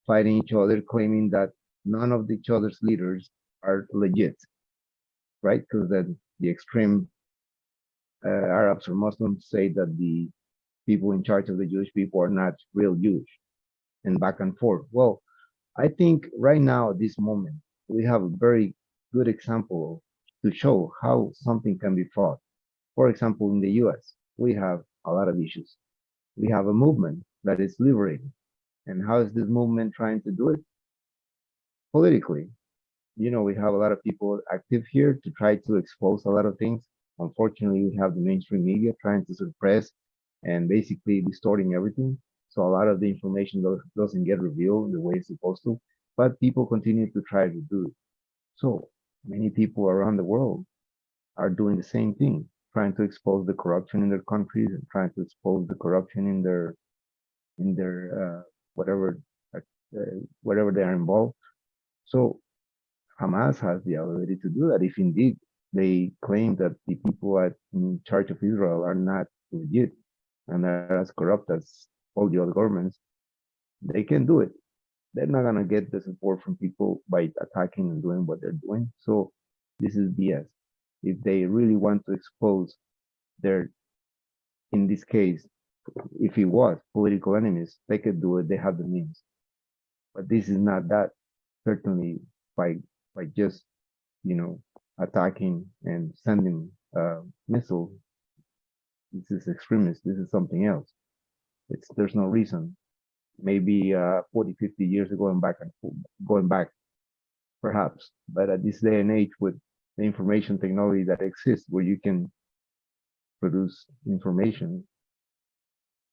fighting each other, claiming that none of each other's leaders are legit, right? Because then the extreme Arabs or Muslims say that the people in charge of the Jewish people are not real Jewish, and back and forth. Well, I think right now, at this moment, we have a very good example to show how something can be fought. For example, in the US, we have a lot of issues. We have a movement that is liberating. And how is this movement trying to do it? Politically. We have a lot of people active here to try to expose a lot of things. Unfortunately, we have the mainstream media trying to suppress and basically distorting everything. So a lot of the information doesn't get revealed the way it's supposed to, but people continue to try to do it. So many people around the world are doing the same thing, trying to expose the corruption in their countries and trying to expose the corruption in their whatever they are involved. So Hamas has the ability to do that if indeed they claim that the people in charge of Israel are not legit and are as corrupt as all the other governments. They can do it. They're not gonna get the support from people by attacking and doing what they're doing. So this is BS. If they really want to expose in this case, if it was political enemies, they could do it. They have the means. But this is not that. Certainly, by just attacking and sending missiles, this is extremist. This is something else. There's no reason. Maybe 40, 50 years ago and going back, perhaps. But at this day and age, with the information technology that exists, where you can produce information,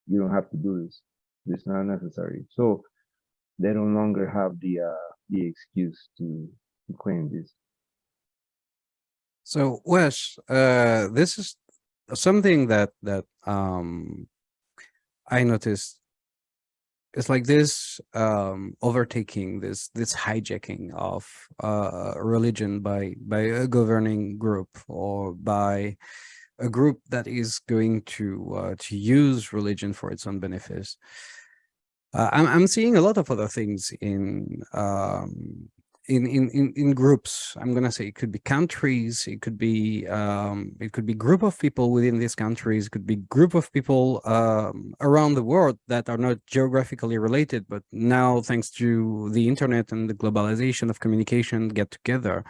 you don't have to do this. It's not necessary. So they no longer have the excuse to claim this. So, Wes, this is something that I noticed. It's like this overtaking, this hijacking of religion by a governing group, or by a group that is going to use religion for its own benefits. I'm seeing a lot of other things in groups. I'm gonna say it could be countries, it could be group of people within these countries, it could be group of people around the world that are not geographically related, but now, thanks to the internet and the globalization of communication, get together.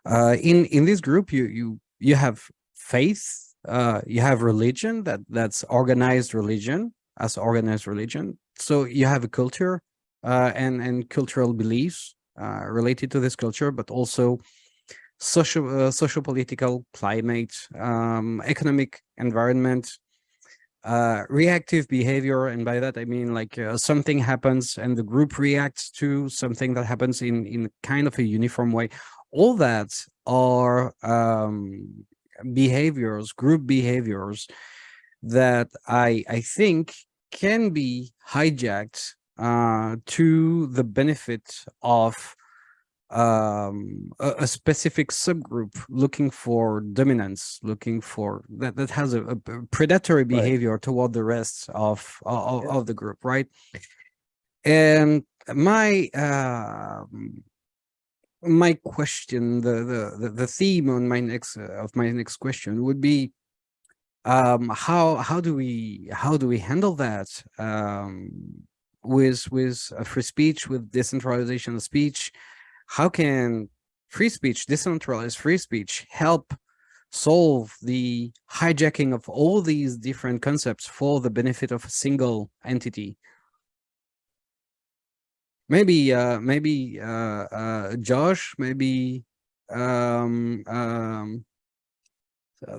In this group, you have faith, you have religion, that's organized religion, as organized religion. So you have a culture and cultural beliefs related to this culture, but also social political climate, economic environment, reactive behavior. And by that I mean, like, something happens and the group reacts to something that happens in kind of a uniform way. All that are behaviors, group behaviors, that I think can be hijacked to the benefit of a specific subgroup looking for dominance, looking for that has a predatory behavior toward the rest of the group, right? And my question, the theme on my next question would be, how do we handle that with free speech, with decentralization of speech? How can free speech, decentralized free speech, help solve the hijacking of all these different concepts for the benefit of a single entity? Maybe Josh, maybe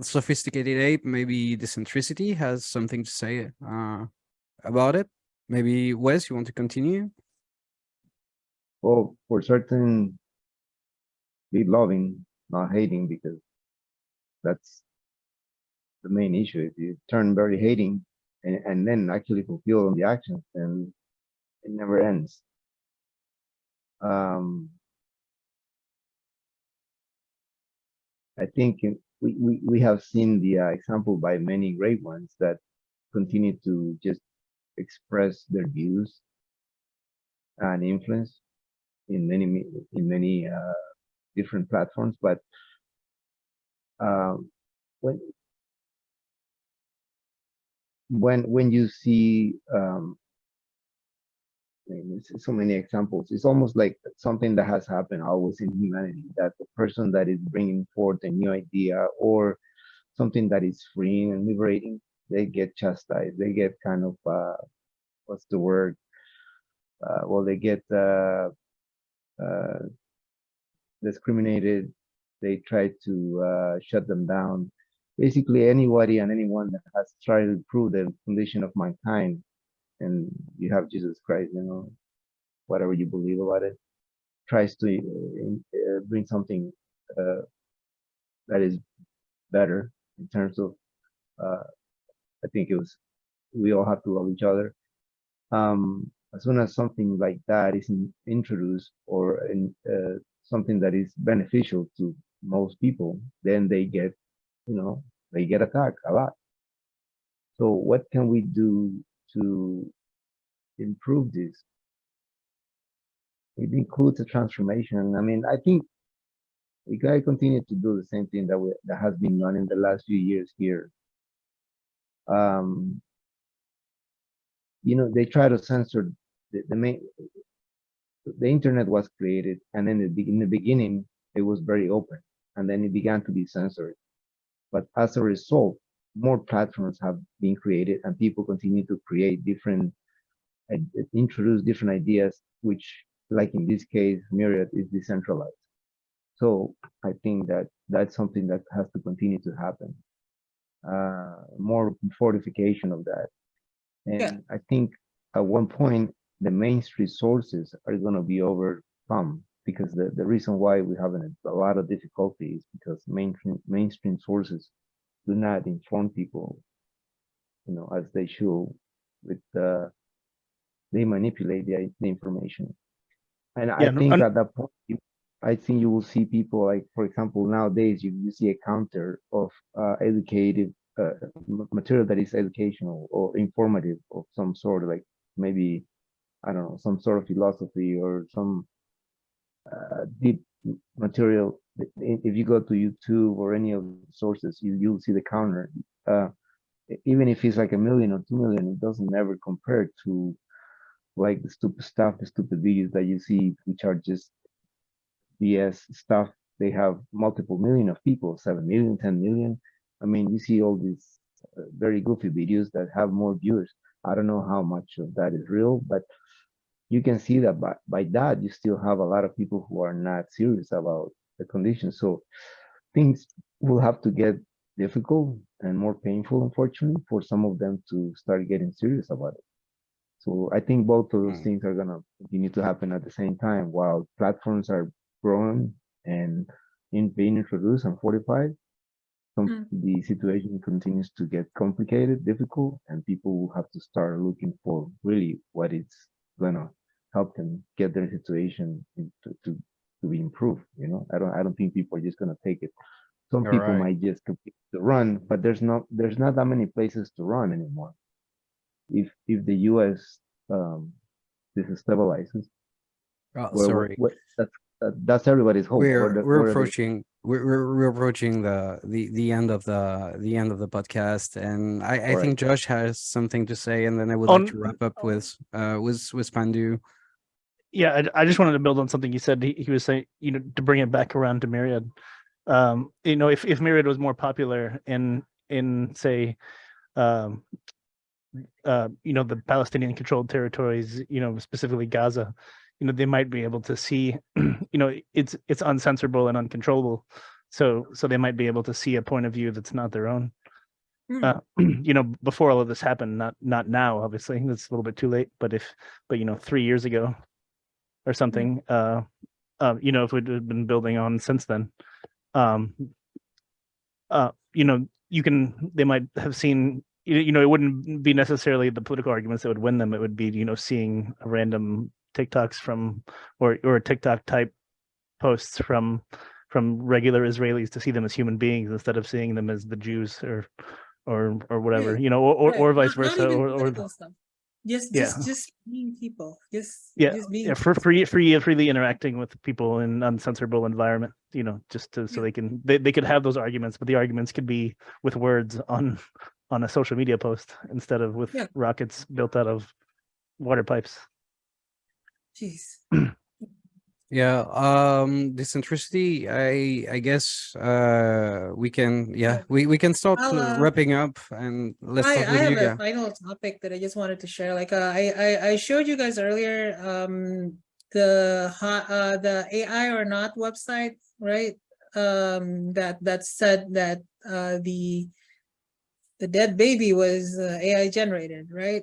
Sophisticated Ape, maybe Decentricity has something to say about it. Maybe Wes, you want to continue? Well, for certain, be loving, not hating, because that's the main issue. If you turn very hating and then actually fulfill the actions, then it never ends. I think we have seen the example by many great ones that continue to just express their views and influence in many different platforms. But when you see so many examples, it's almost like something that has happened always in humanity, that the person that is bringing forth a new idea or something that is freeing and liberating, they get chastised, they get kind of what's the word, well, they get discriminated, they try to shut them down. Basically, anybody and anyone that has tried to improve the condition of mankind, and you have Jesus Christ, whatever you believe about it, tries to bring something that is better in terms of, I think it was, we all have to love each other. As soon as something like that is introduced, or something that is beneficial to most people, then they get, they get attacked a lot. So what can we do to improve this? It includes a transformation. I mean, I think we gotta continue to do the same thing that has been done in the last few years here. they try to censor the main. The internet was created, and then in the beginning it was very open, and then it began to be censored. But as a result, more platforms have been created, and people continue to create different, introduce different ideas, which, like in this case, Myriad is decentralized. So I think that that's something that has to continue to happen. More fortification of that. Yeah. And I think at one point, the mainstream sources are going to be overcome, because the reason why we have a lot of difficulty is because mainstream sources do not inform people, as they should. With they manipulate the information, and I Yeah, think at that point, I think you will see people, like, for example, nowadays you see a counter of educative material that is educational or informative of some sort, like maybe, I don't know, some sort of philosophy or some deep material. If you go to YouTube or any of the sources, you'll see the counter. Even if it's like 1 million or 2 million, it doesn't ever compare to like the stupid stuff, the stupid videos that you see, which are just BS stuff. They have multiple million of people, 7 million, 10 million. I mean, you see all these very goofy videos that have more viewers. I don't know how much of that is real, but you can see that by that, you still have a lot of people who are not serious about the conditions. So things will have to get difficult and more painful, unfortunately, for some of them to start getting serious about it. So I think both of those things are going to continue to happen at the same time, while platforms are growing and being introduced and fortified. The situation continues to get complicated, difficult, and people will have to start looking for really what is going to help them get their situation to be improved. I don't think people are just going to take it. Some All people right. might just continue to run, but there's not that many places to run anymore. If the U.S. Destabilizes, Oh, sorry. that's everybody's hope. We're approaching we're approaching the end of the podcast, and I think Josh has something to say, and then I would like to wrap up with Pandu. Yeah, I just wanted to build on something you said. He was saying, to bring it back around to Myriad. If Myriad was more popular in say, the Palestinian controlled territories, specifically Gaza, they might be able to see, it's uncensorable and uncontrollable. So they might be able to see a point of view that's not their own. Before all of this happened, not now, obviously, it's a little bit too late, but 3 years ago or something, if we'd been building on since then, they might have seen, it wouldn't be necessarily the political arguments that would win them. It would be, seeing a random TikToks from, or TikTok type posts from regular Israelis, to see them as human beings instead of seeing them as the Jews or whatever, or vice versa, or stuff. Just being people, just being freely interacting with people in an uncensorable environment, just so they could have those arguments, but the arguments could be with words on a social media post instead of with rockets built out of water pipes. Jeez. Yeah, Decentricity, I guess we can we can start wrapping up, and let's start with you. I have a final topic that I just wanted to share. Like I showed you guys earlier the AI or not website, right? That said that the dead baby was AI generated, right?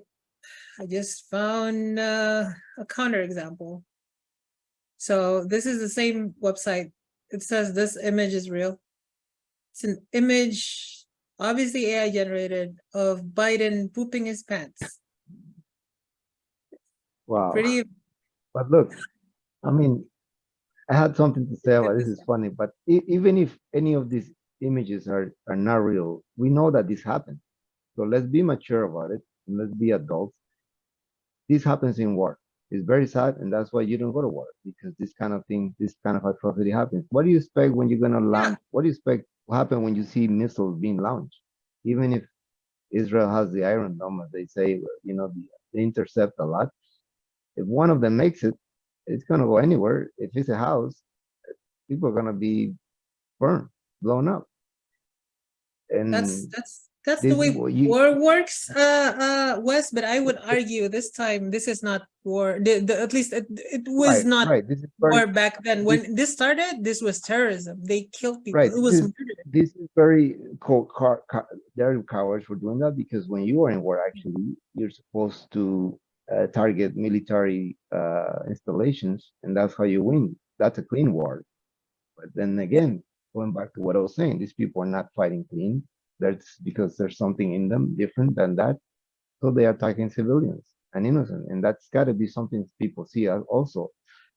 I just found a counterexample. So this is the same website. It says this image is real. It's an image, obviously AI generated, of Biden pooping his pants. Wow. Pretty. But look, I mean, I had something to say about this. Is funny, but even if any of these images are not real, we know that this happened. So let's be mature about it, and let's be adults. This happens in war. It's very sad, and that's why you don't go to war, because this kind of thing, this kind of atrocity happens. What do you expect when you're gonna launch? What do you expect will happen when you see missiles being launched? Even if Israel has the Iron Dome, as they say, they intercept a lot. If one of them makes it, it's going to go anywhere. If it's a house, people are going to be burned, blown up. And That's the this is way what you war works, Wes. But I would argue this time this is not war. At least it was not right. This is war very back then. this, When this started, this was terrorism. They killed people. right. It was murder. This is very cold. They're cowards for doing that, because when you are in war, actually, you're supposed to target military installations, and that's how you win. That's a clean war. But then again, going back to what I was saying, these people are not fighting clean. That's because there's something in them different than that. So they are attacking civilians and innocent. And that's got to be something people see also.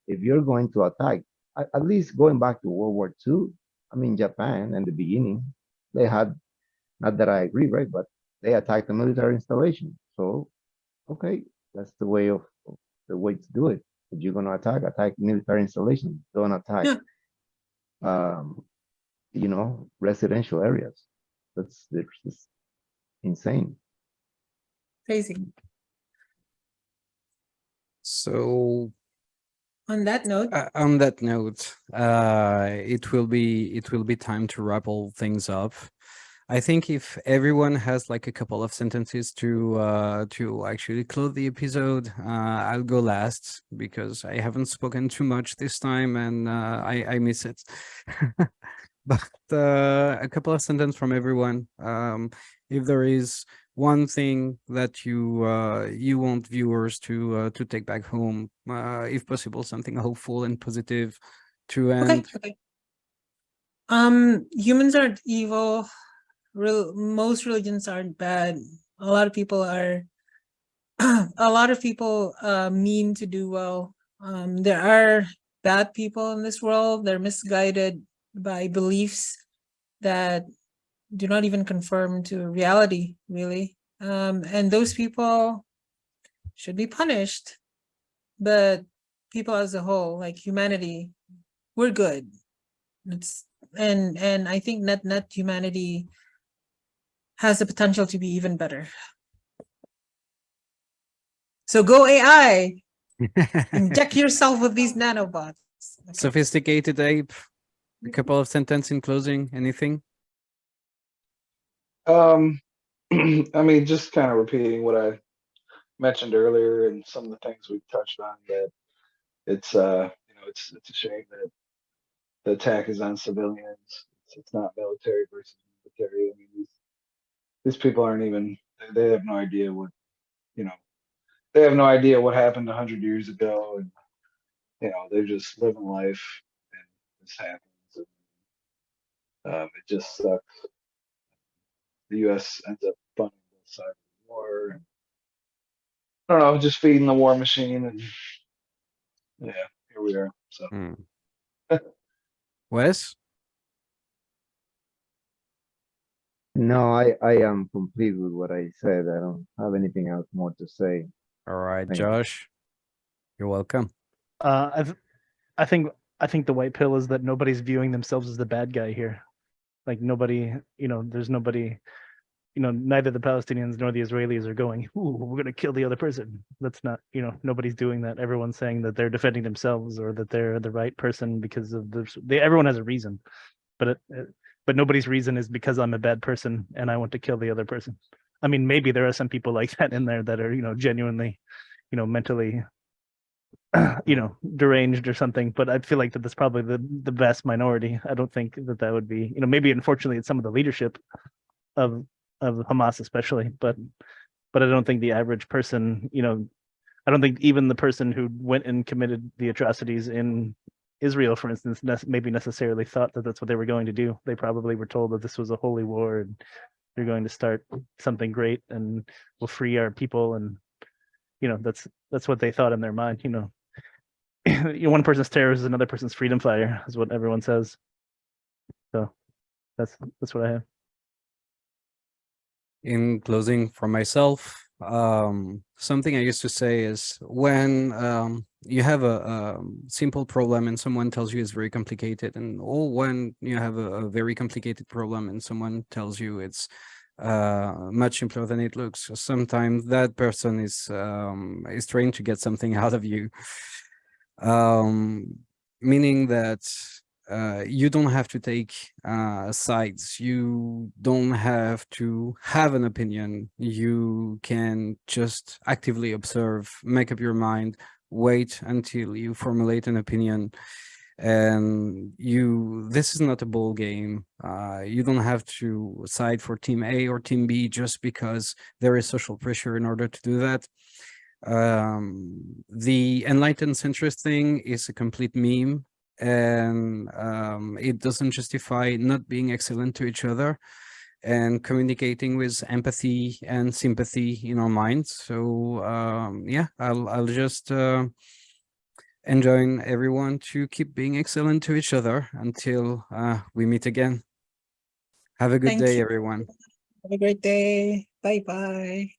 If you're going to attack, at least going back to World War II, I mean, Japan in the beginning, they had, not that I agree, right, but they attacked the military installation. So, okay, that's the way to do it. If you're going to attack military installation. Don't attack Yeah. residential areas. That's insane. Crazy. So On that note, it will be time to wrap all things up. I think if everyone has like a couple of sentences to actually close the episode, I'll go last because I haven't spoken too much this time, and I miss it. But a couple of sentences from everyone. If there is one thing that you want viewers to take back home, if possible, something hopeful and positive to end. okay. Humans aren't evil. Most religions aren't bad. A lot of people are. A lot of people mean to do well. There are bad people in this world. They're misguided by beliefs that do not even conform to reality, really. And those people should be punished. But people as a whole, like humanity, we're good. And I think net humanity has the potential to be even better. So go AI, inject yourself with these nanobots. Okay. Sophisticated ape. A couple of sentences in closing. Anything? I mean, just kind of repeating what I mentioned earlier and some of the things we've touched on, that it's it's a shame that the attack is on civilians. It's not military versus military. I mean, these people aren't even, they have no idea what, they have no idea what happened 100 years ago, and they're just living life, and this happens, and it just sucks. The U.S. ends up funding both sides of the war, and I don't know, just feeding the war machine, and yeah, here we are. So Wes? No, I am complete with what I said. I don't have anything else more to say. All right, Thank you. Josh. You're welcome. I think the white pill is that nobody's viewing themselves as the bad guy here. Like nobody, there's nobody, neither the Palestinians nor the Israelis are going, "Ooh, we're gonna kill the other person." That's not, nobody's doing that. Everyone's saying that they're defending themselves or that they're the right person because of everyone has a reason, but but nobody's reason is because I'm a bad person and I want to kill the other person. I mean, maybe there are some people like that in there that are, genuinely, mentally deranged or something, but I feel like that's probably the vast minority. I don't think that would be, maybe unfortunately it's some of the leadership of Hamas especially, but I don't think the average person, I don't think even the person who went and committed the atrocities in Israel, for instance, maybe necessarily thought that that's what they were going to do. They probably were told that this was a holy war and they're going to start something great and we'll free our people, and that's what they thought in their mind. One person's terror is another person's freedom fighter, is what everyone says. So that's what I have. In closing, for myself, something I used to say is when you have a simple problem and someone tells you it's very complicated, or when you have a very complicated problem and someone tells you it's much simpler than it looks. Sometimes that person is trying to get something out of you, meaning that you don't have to take sides. You don't have to have an opinion. You can just actively observe, make up your mind, wait until you formulate an opinion. And this is not a ball game. You don't have to side for team A or team B just because there is social pressure in order to do that. The enlightened centrist thing is a complete meme, and it doesn't justify not being excellent to each other and communicating with empathy and sympathy in our minds. So yeah, I'll just enjoin everyone to keep being excellent to each other until we meet again. Have a good Thank day, you. everyone. Have a great day. Bye bye.